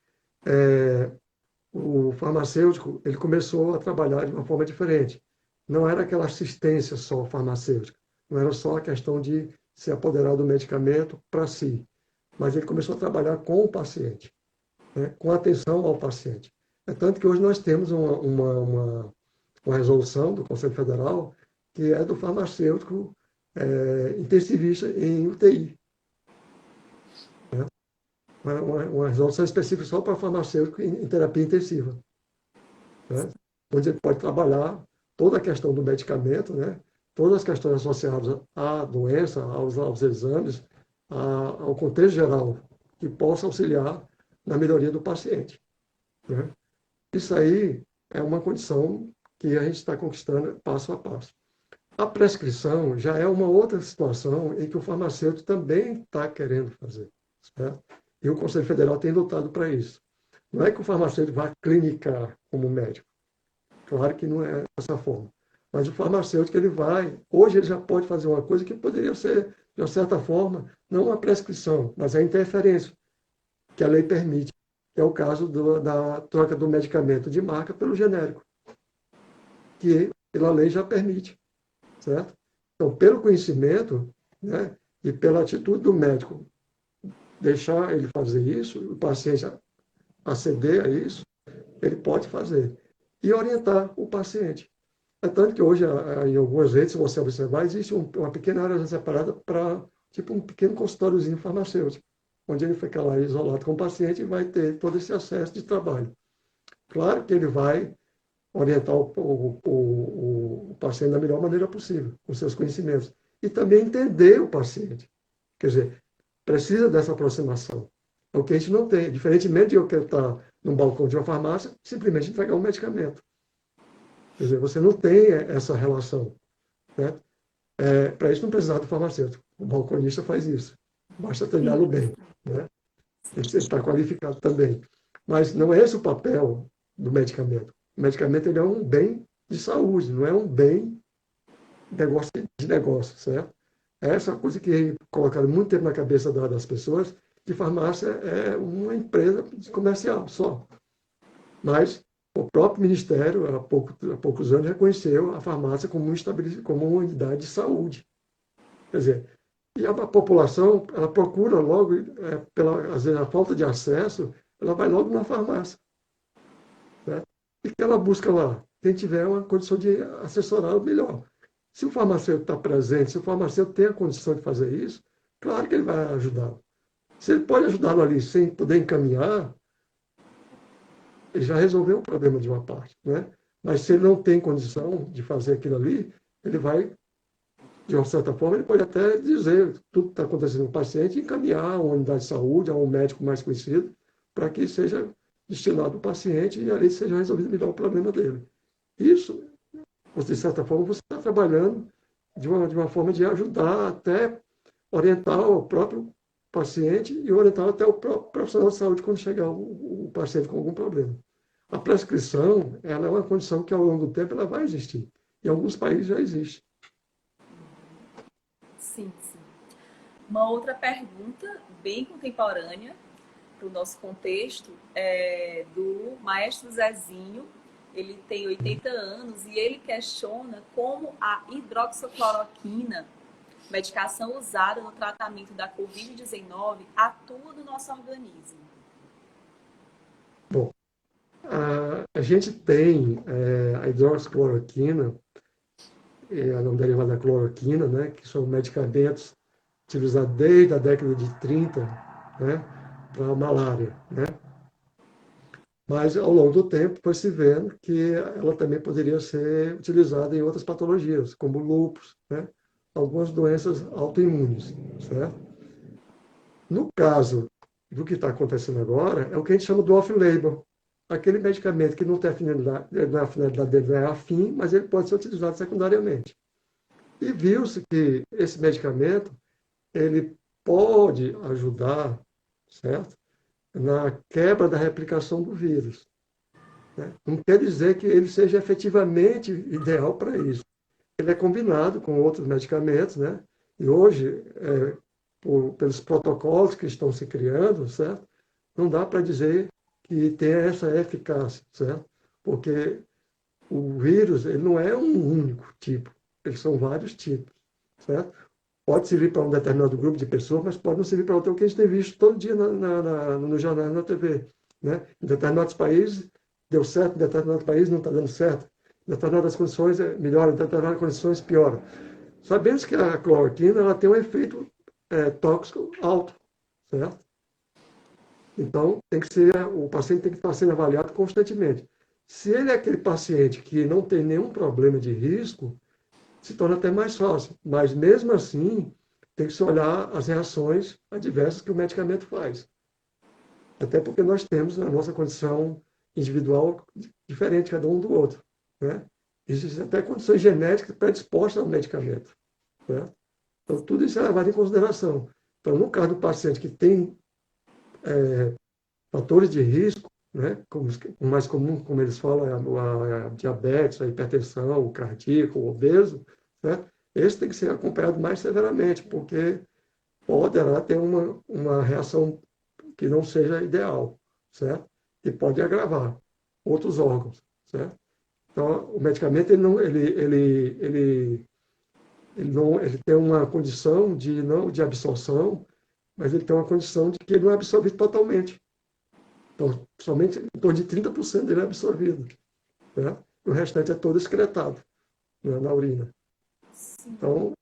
o farmacêutico ele começou a trabalhar de uma forma diferente. Não era aquela assistência só farmacêutica, não era só a questão de se apoderar do medicamento para si, mas ele começou a trabalhar com o paciente, né, com atenção ao paciente. É tanto que hoje nós temos uma resolução do Conselho Federal que é do farmacêutico intensivista em UTI. Né? Uma resolução específica só para farmacêutico em terapia intensiva. Né? Onde ele pode trabalhar toda a questão do medicamento, né? Todas as questões associadas à doença, aos exames, ao contexto geral, que possa auxiliar na melhoria do paciente. Né? Isso aí é uma condição que a gente está conquistando passo a passo. A prescrição já é uma outra situação em que o farmacêutico também está querendo fazer. Certo? E o Conselho Federal tem lutado para isso. Não é que o farmacêutico vá clinicar como médico. Claro que não é dessa forma. Mas o farmacêutico, hoje ele já pode fazer uma coisa que poderia ser, de uma certa forma, não uma prescrição, mas a interferência, que a lei permite, que é o caso da troca do medicamento de marca pelo genérico, que pela lei já permite, certo? Então, pelo conhecimento, né, e pela atitude do médico, deixar ele fazer isso, o paciente aceder a isso, ele pode fazer. E orientar o paciente. É tanto que hoje, em algumas redes, se você observar, existe uma pequena área separada para, tipo, um pequeno consultóriozinho farmacêutico, onde ele fica lá isolado com o paciente e vai ter todo esse acesso de trabalho. Claro que ele vai orientar o paciente da melhor maneira possível, com seus conhecimentos. E também entender o paciente. Quer dizer, precisa dessa aproximação. É o que a gente não tem. Diferentemente de eu que estar num balcão de uma farmácia, simplesmente entregar um medicamento. Quer dizer, você não tem essa relação. Né? Para isso não precisar do farmacêutico. O balconista faz isso. Basta treiná-lo bem. Né? Ele está qualificado também. Mas não é esse o papel do medicamento. O medicamento ele é um bem de saúde, não é um bem de negócio, certo? Essa é uma coisa que colocaram muito tempo na cabeça das pessoas, que farmácia é uma empresa comercial só. Mas o próprio Ministério, há poucos anos, reconheceu a farmácia como uma unidade de saúde. Quer dizer, e a população, ela procura logo, às vezes, a falta de acesso, ela vai logo na farmácia. Né? E que ela busca lá? Quem tiver uma condição de assessorá-lo melhor. Se o farmacêutico está presente, se o farmacêutico tem a condição de fazer isso, claro que ele vai ajudá-lo. Se ele pode ajudá-lo ali sem poder encaminhar, ele já resolveu o problema de uma parte. Né? Mas se ele não tem condição de fazer aquilo ali, ele vai, de uma certa forma, ele pode até dizer tudo que está acontecendo com o paciente e encaminhar a uma unidade de saúde, a um médico mais conhecido, para que seja destinado ao paciente e ali seja resolvido melhor o problema dele. Isso, de certa forma, você está trabalhando de uma forma de ajudar até orientar o próprio paciente e orientar até o próprio profissional de saúde quando chegar o paciente com algum problema. A prescrição, ela é uma condição que ao longo do tempo ela vai existir. Em alguns países já existe. Sim, sim. Uma outra pergunta, bem contemporânea, para o nosso contexto, é do maestro Zezinho. Ele tem 80 anos e ele questiona como a hidroxicloroquina, medicação usada no tratamento da Covid-19, atua no nosso organismo. Bom, a gente tem a hidroxicloroquina, é o nome derivado da cloroquina, né, que são medicamentos utilizados desde a década de 30, né, para a malária. Né? Mas, ao longo do tempo, foi se vendo que ela também poderia ser utilizada em outras patologias, como lúpus, né? Algumas doenças autoimunes, certo? No caso do que está acontecendo agora, é o que a gente chama do off-label. Aquele medicamento que não tem afinidade, a finalidade dele não é afim, mas ele pode ser utilizado secundariamente. E viu-se que esse medicamento, ele pode ajudar, certo? Na quebra da replicação do vírus. Né? Não quer dizer que ele seja efetivamente ideal para isso. Ele é combinado com outros medicamentos, né? E hoje, pelos protocolos que estão se criando, certo? Não dá para dizer que tem essa eficácia, certo? Porque o vírus, ele não é um único tipo, eles são vários tipos, certo? Pode servir para um determinado grupo de pessoas, mas pode não servir para outro, que a gente tem visto todo dia no jornal e na TV. Né? Em determinados países deu certo, em determinados países não está dando certo. Em determinadas condições melhora, em determinadas condições piora. Sabemos que a cloroquina ela tem um efeito tóxico alto, certo? Então, o paciente tem que estar sendo avaliado constantemente. Se ele é aquele paciente que não tem nenhum problema de risco, se torna até mais fácil. Mas, mesmo assim, tem que se olhar as reações adversas que o medicamento faz. Até porque nós temos a nossa condição individual diferente, cada um do outro. Né? Existem até condições genéticas predispostas ao medicamento. Né? Então, tudo isso é levado em consideração. Então, no caso do paciente que tem fatores de risco, né, como o mais comum, como eles falam, é a diabetes, a hipertensão, o cardíaco, o obeso, né, esse tem que ser acompanhado mais severamente, porque poderá ter uma reação que não seja ideal, certo? E pode agravar outros órgãos, certo? Então, o medicamento ele tem uma condição não de absorção, mas ele tem uma condição de que ele não é absorvido totalmente. Então, somente em torno de 30% dele é absorvido. Né? O restante é todo excretado, né, na urina. Então,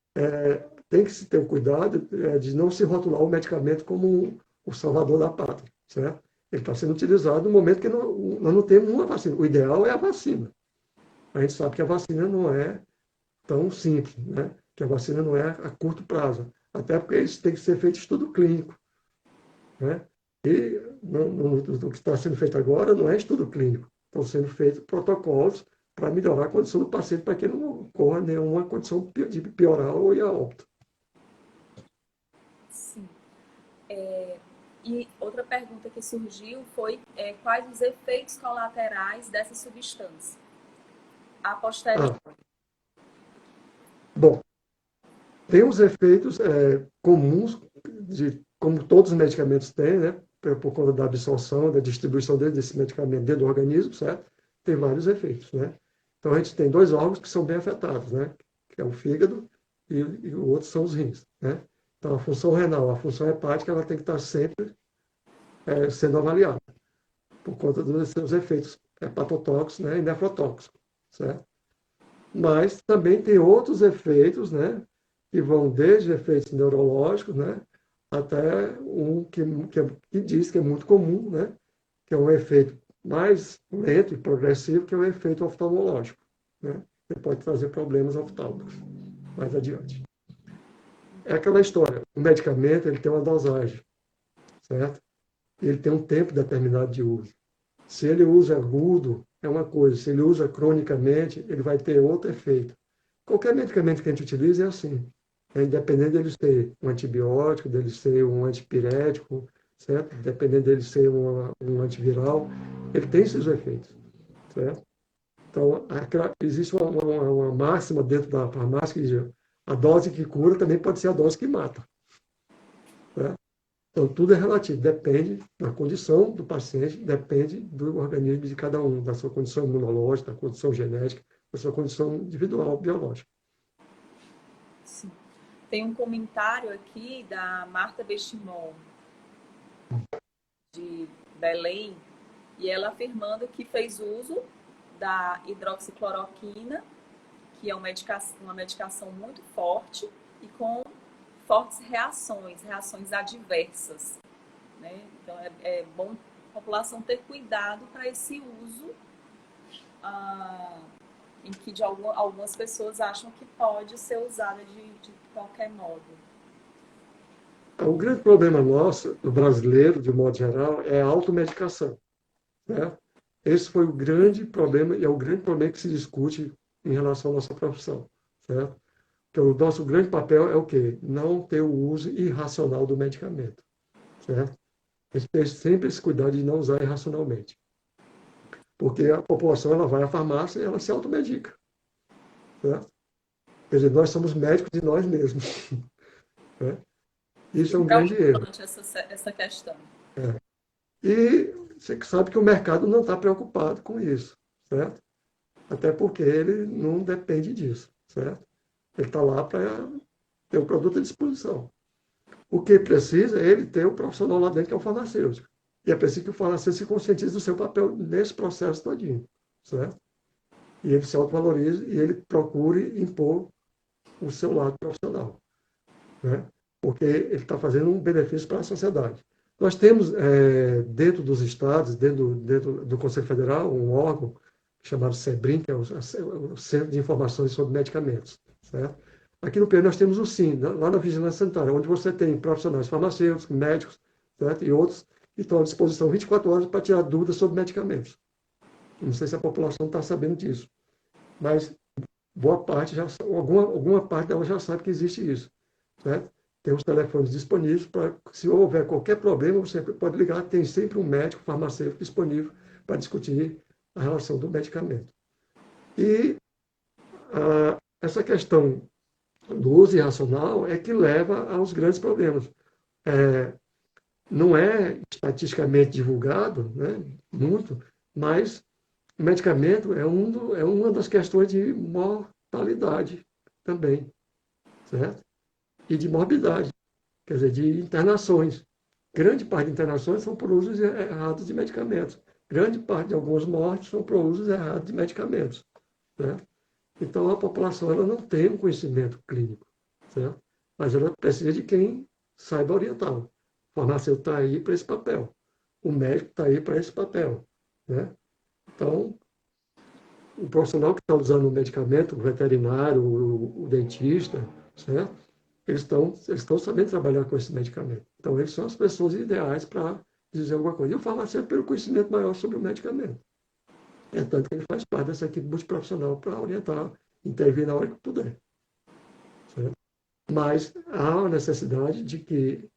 tem que se ter o cuidado de não se rotular o medicamento como o salvador da pátria. Certo? Ele está sendo utilizado no momento que nós não temos uma vacina. O ideal é a vacina. A gente sabe que a vacina não é tão simples, né? Que a vacina não é a curto prazo. Até porque isso tem que ser feito estudo clínico. Né? E no que está sendo feito agora não é estudo clínico, estão sendo feitos protocolos para melhorar a condição do paciente, para que não ocorra nenhuma condição de piorar ou ir a óbito. Sim. E outra pergunta que surgiu foi quais os efeitos colaterais dessa substância a posteriori? Bom, tem os efeitos comuns, como todos os medicamentos têm, né? Por conta da absorção, da distribuição desse medicamento dentro do organismo, certo? Tem vários efeitos, né? Então, a gente tem dois órgãos que são bem afetados, né? Que é o fígado e o outro são os rins, né? Então, a função renal, a função hepática, ela tem que estar sempre sendo avaliada, por conta dos seus efeitos hepatotóxicos, né? E nefrotóxicos, certo? Mas também tem outros efeitos, né? Que vão desde efeitos neurológicos, né? Até um que diz que é muito comum, né? Que é um efeito mais lento e progressivo, que é o efeito oftalmológico, né? Que pode trazer problemas oftálmicos mais adiante. É aquela história, o medicamento ele tem uma dosagem, certo? Ele tem um tempo determinado de uso. Se ele usa agudo, é uma coisa. Se ele usa cronicamente, ele vai ter outro efeito. Qualquer medicamento que a gente utiliza é assim. Independente dele ser um antibiótico, dele ser um antipirético, certo? Dependendo dele ser um antiviral, ele tem seus efeitos, certo? Então, existe uma máxima dentro da farmácia que diz a dose que cura também pode ser a dose que mata, certo? Então, tudo é relativo, depende da condição do paciente, depende do organismo de cada um, da sua condição imunológica, da condição genética, da sua condição individual, biológica. Sim. Tem um comentário aqui da Marta Bestimon, de Belém, e ela afirmando que fez uso da hidroxicloroquina, que é uma medicação muito forte e com fortes reações adversas, né? Então é bom a população ter cuidado para esse uso, em que algumas pessoas acham que pode ser usada de qualquer modo. O grande problema nosso, do brasileiro, de modo geral, é a automedicação, né? Esse foi o grande problema, e é o grande problema que se discute em relação à nossa profissão, certo? Então, o nosso grande papel é o quê? Não ter o uso irracional do medicamento, certo? A gente tem sempre esse cuidado de não usar irracionalmente. Porque a população ela vai à farmácia e ela se automedica, certo? Quer dizer, nós somos médicos de nós mesmos, né? Isso é um grande erro. Essa questão. E você sabe que o mercado não está preocupado com isso, certo? Até porque ele não depende disso, certo? Ele está lá para ter o produto à disposição. O que precisa é ele ter o profissional lá dentro, que é o farmacêutico. E é preciso que o farmacêutico se conscientize do seu papel nesse processo todinho, certo? E ele se autovalorize e ele procure impor o seu lado profissional, né? Porque ele está fazendo um benefício para a sociedade. Nós temos, dentro dos estados, dentro do Conselho Federal, um órgão chamado SEBRIM, que é o Centro de Informações sobre Medicamentos, certo? Aqui no Piauí nós temos o SIM, lá na Vigilância Sanitária, onde você tem profissionais farmacêuticos, médicos, certo? E outros que estão à disposição 24 horas para tirar dúvidas sobre medicamentos. Não sei se a população está sabendo disso, mas boa parte, alguma parte dela já sabe que existe isso, certo? Tem os telefones disponíveis para, se houver qualquer problema, você pode ligar, tem sempre um médico farmacêutico disponível para discutir a relação do medicamento. E essa questão do uso irracional é que leva aos grandes problemas. Não é estatisticamente divulgado, né, muito, mas o medicamento é uma das questões de mortalidade também, certo? E de morbidade, quer dizer, de internações. Grande parte de internações são por usos errados de medicamentos. Grande parte de algumas mortes são por usos errados de medicamentos, certo? Então, a população ela não tem um conhecimento clínico, certo? Mas ela precisa de quem saiba orientá-la. O farmacêutico está aí para esse papel. O médico está aí para esse papel, né? Então, o profissional que está usando o medicamento, o veterinário, o dentista, certo? Eles estão sabendo trabalhar com esse medicamento. Então, eles são as pessoas ideais para dizer alguma coisa. E o farmacêutico pelo conhecimento maior sobre o medicamento. É tanto que ele faz parte dessa equipe multiprofissional para orientar, intervir na hora que puder. Certo? Mas há uma necessidade de que,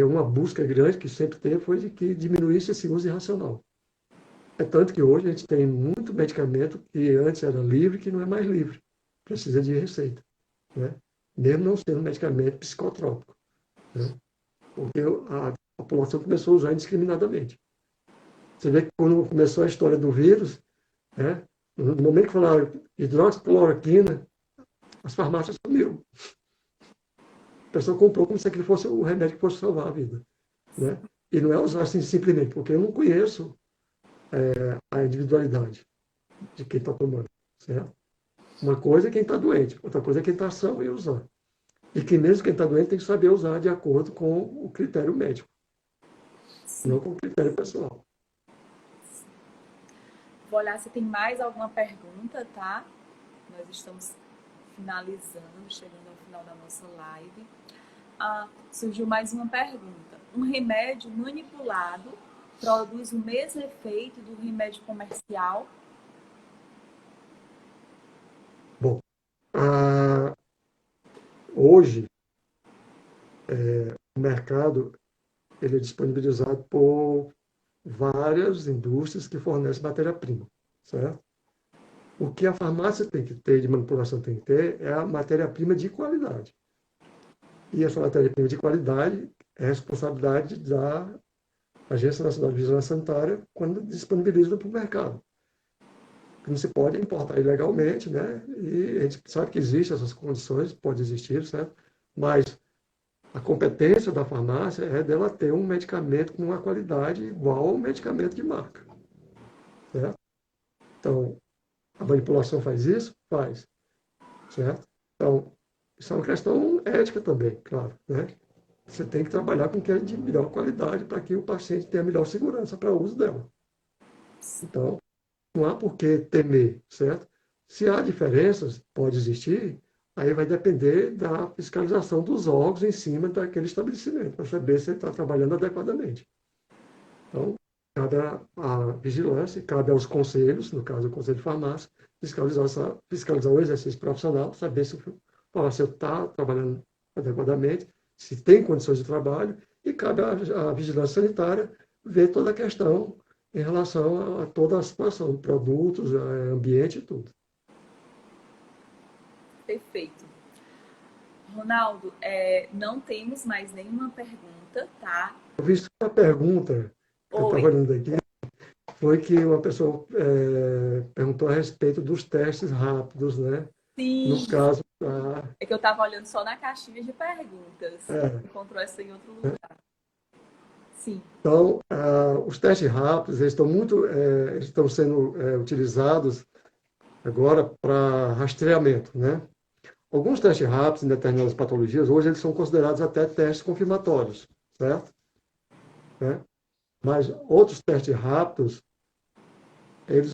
uma busca grande que sempre teve, foi de que diminuísse esse uso irracional. É tanto que hoje a gente tem muito medicamento que antes era livre, que não é mais livre. Precisa de receita. Né? Mesmo não sendo medicamento psicotrópico. Né? Porque a população começou a usar indiscriminadamente. Você vê que quando começou a história do vírus, né, no momento que falaram hidroxicloroquina, as farmácias sumiram. A pessoa comprou como se aquilo fosse o remédio que fosse salvar a vida. Né? E não é usar assim simplesmente, porque eu não conheço a individualidade de quem está tomando. Certo? Uma coisa é quem está doente, outra coisa é quem está são e usar. E que mesmo quem está doente tem que saber usar de acordo com o critério médico, não com o critério pessoal. Vou olhar se tem mais alguma pergunta, tá? Nós estamos finalizando, chegando ao final da nossa live. Surgiu mais uma pergunta. Um remédio manipulado produz o mesmo efeito do remédio comercial? Bom, hoje, o mercado ele é disponibilizado por várias indústrias que fornecem matéria-prima, certo? O que a farmácia tem que ter, de manipulação tem que ter, é a matéria-prima de qualidade. E essa matéria-prima de qualidade é responsabilidade da Agência Nacional de Vigilância Sanitária quando disponibiliza para o mercado. Não se pode importar ilegalmente, né? E a gente sabe que existem essas condições, pode existir, certo? Mas a competência da farmácia é dela ter um medicamento com uma qualidade igual ao medicamento de marca, certo? Então, a manipulação faz isso? Faz, certo? Então, isso é uma questão ética também, claro, né? Você tem que trabalhar com o que é de melhor qualidade para que o paciente tenha melhor segurança para o uso dela. Então, não há por que temer, certo? Se há diferenças, pode existir, aí vai depender da fiscalização dos órgãos em cima daquele estabelecimento, para saber se ele está trabalhando adequadamente. Então, cabe à vigilância, cabe aos conselhos, no caso do Conselho de Farmácia, fiscalizar o exercício profissional, saber se o farmacêutico está trabalhando adequadamente, se tem condições de trabalho, e cabe à vigilância sanitária ver toda a questão em relação a toda a situação, produtos, ambiente e tudo. Perfeito. Ronaldo, não temos mais nenhuma pergunta, tá? Eu vi uma pergunta que eu estava olhando aqui, foi que uma pessoa perguntou a respeito dos testes rápidos, né? Sim. No caso, é que eu estava olhando só na caixinha de perguntas. Encontrou essa em outro lugar. Sim. Então, os testes rápidos eles estão sendo utilizados agora para rastreamento, né? Alguns testes rápidos em determinadas patologias, hoje eles são considerados até testes confirmatórios, certo? Né? Mas outros testes rápidos, eles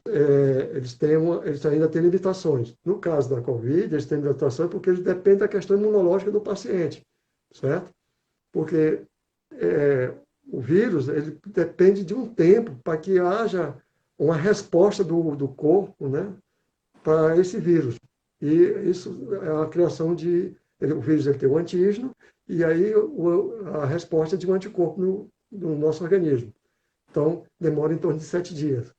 ainda têm limitações. No caso da COVID, eles têm limitações porque eles dependem da questão imunológica do paciente, certo? Porque o vírus ele depende de um tempo para que haja uma resposta do corpo, né, para esse vírus. E isso é a criação o vírus ele tem um antígeno, e aí a resposta é de um anticorpo no nosso organismo. Então, demora em torno de 7 dias.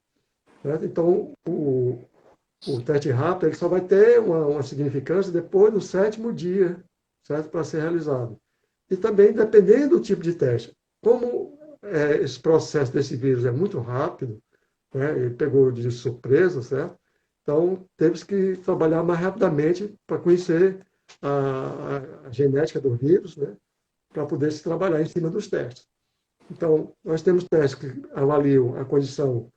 Certo? Então, o teste rápido ele só vai ter uma significância depois do 7º dia, certo? Para ser realizado. E também, dependendo do tipo de teste, como esse processo desse vírus é muito rápido, né? Ele pegou de surpresa, certo? Então, teve que trabalhar mais rapidamente para conhecer a genética do vírus, né? Para poder se trabalhar em cima dos testes. Então, nós temos testes que avaliam a condição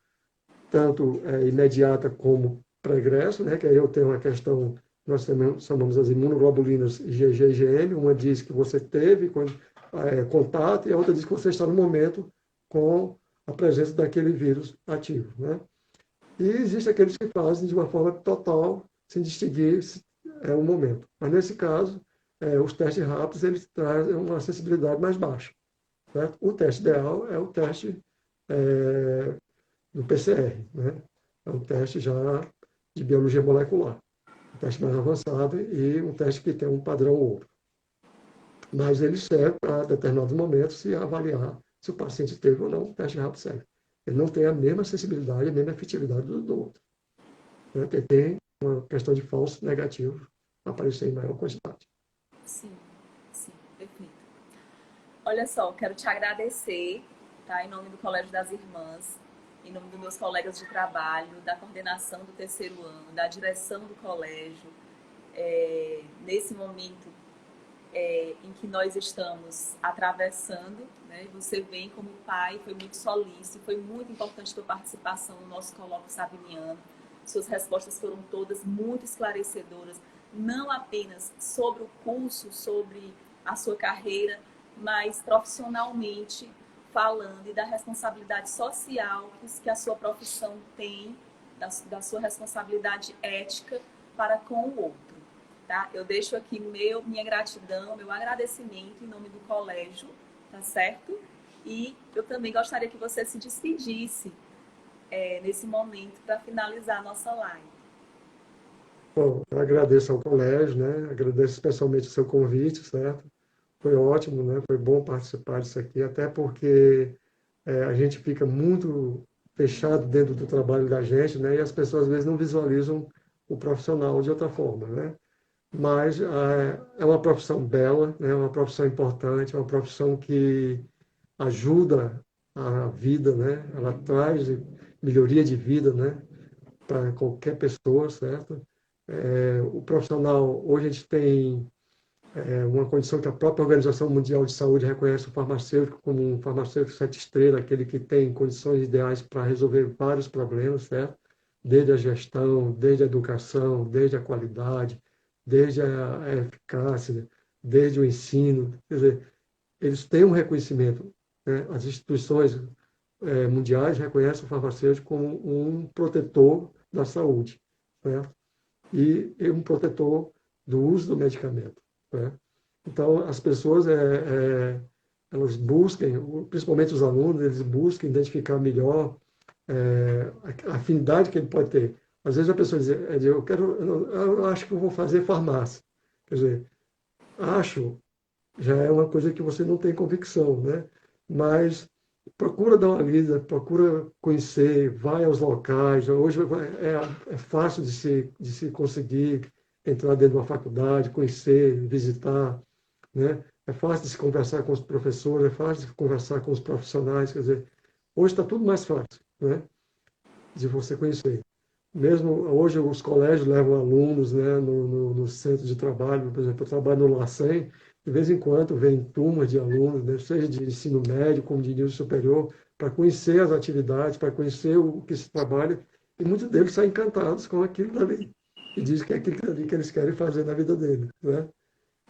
tanto imediata como pregresso, né? Que aí eu tenho uma questão, nós chamamos as imunoglobulinas IgG e IgM, uma diz que você teve contato e a outra diz que você está no momento com a presença daquele vírus ativo, né? E existem aqueles que fazem de uma forma total, sem distinguir o momento. Mas nesse caso, os testes rápidos eles trazem uma sensibilidade mais baixa, certo? O teste ideal é o teste do PCR, né? É um teste já de biologia molecular, um teste mais avançado e um teste que tem um padrão ou outro. Mas ele serve para determinados momentos se avaliar se o paciente teve ou não um teste rápido cego. Ele não tem a mesma sensibilidade, a mesma efetividade do outro. Né? Ele tem uma questão de falso negativo aparecer em maior quantidade. Sim, sim, perfeito. Olha só, quero te agradecer, tá? Em nome do Colégio das Irmãs, em nome dos meus colegas de trabalho, da coordenação do terceiro ano, da direção do colégio, nesse momento em que nós estamos atravessando, né? Você vem como pai, foi muito solícito, foi muito importante a sua participação no nosso colóquio sabiniano. Suas respostas foram todas muito esclarecedoras, não apenas sobre o curso, sobre a sua carreira, mas profissionalmente falando e da responsabilidade social que a sua profissão tem, da sua responsabilidade ética para com o outro. Tá? Eu deixo aqui minha gratidão, meu agradecimento em nome do colégio, tá certo? E eu também gostaria que você se despedisse nesse momento para finalizar a nossa live. Bom, eu agradeço ao colégio, né? Agradeço especialmente o seu convite, certo? Foi ótimo, né? Foi bom participar disso aqui, até porque a gente fica muito fechado dentro do trabalho da gente, né? E as pessoas às vezes não visualizam o profissional de outra forma, né? Mas é uma profissão bela, né? É uma profissão importante, é uma profissão que ajuda a vida, né? Ela traz melhoria de vida, né? Para qualquer pessoa, certo? O profissional, hoje a gente tem uma condição que a própria Organização Mundial de Saúde reconhece o farmacêutico como um farmacêutico sete estrelas, aquele que tem condições ideais para resolver vários problemas, certo? Desde a gestão, desde a educação, desde a qualidade, desde a eficácia, desde o ensino. Quer dizer, eles têm um reconhecimento, né? As instituições mundiais reconhecem o farmacêutico como um protetor da saúde, certo? E um protetor do uso do medicamento, né? Então, as pessoas, elas busquem, principalmente os alunos, eles buscam identificar melhor a afinidade que ele pode ter. Às vezes a pessoa diz, eu acho que eu vou fazer farmácia. Quer dizer, acho já é uma coisa que você não tem convicção, né? Mas procura dar uma lida, procura conhecer, vai aos locais. Hoje é fácil de se conseguir entrar dentro de uma faculdade, conhecer, visitar, né? É fácil de se conversar com os professores, é fácil de se conversar com os profissionais. Quer dizer, hoje está tudo mais fácil, né? De você conhecer. Mesmo hoje os colégios levam alunos, né, no centro de trabalho, por exemplo, eu trabalho no LACEN, de vez em quando vem turmas de alunos, né, seja de ensino médio como de nível superior, para conhecer as atividades, para conhecer o que se trabalha, e muitos deles saem encantados com aquilo dali, e dizem que é aquilo dali que eles querem fazer na vida deles, né?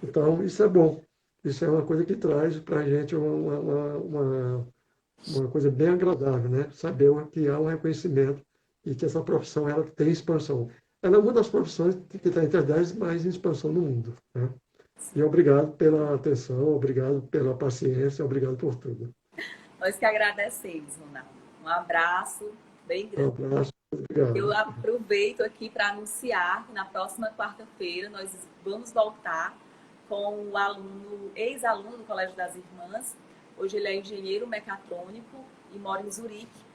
Então, isso é bom. Isso é uma coisa que traz para a gente uma coisa bem agradável, né? Saber que há um reconhecimento e que essa profissão ela tem expansão. Ela é uma das profissões que está entre as 10 mais em expansão no mundo, né? E obrigado pela atenção, obrigado pela paciência, obrigado por tudo. Nós que agradecemos, Ronaldo. Um abraço bem Um grande. abraço, Eu obrigado. aproveito aqui para anunciar que na próxima quarta-feira nós vamos voltar com o aluno, ex-aluno do Colégio das Irmãs. Hoje ele é engenheiro mecatrônico e mora em Zurique.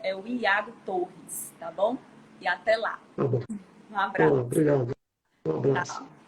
É o Iago Torres, tá bom? E até lá. Tá bom. Um Tá abraço. bom, obrigado. Um abraço. Tchau.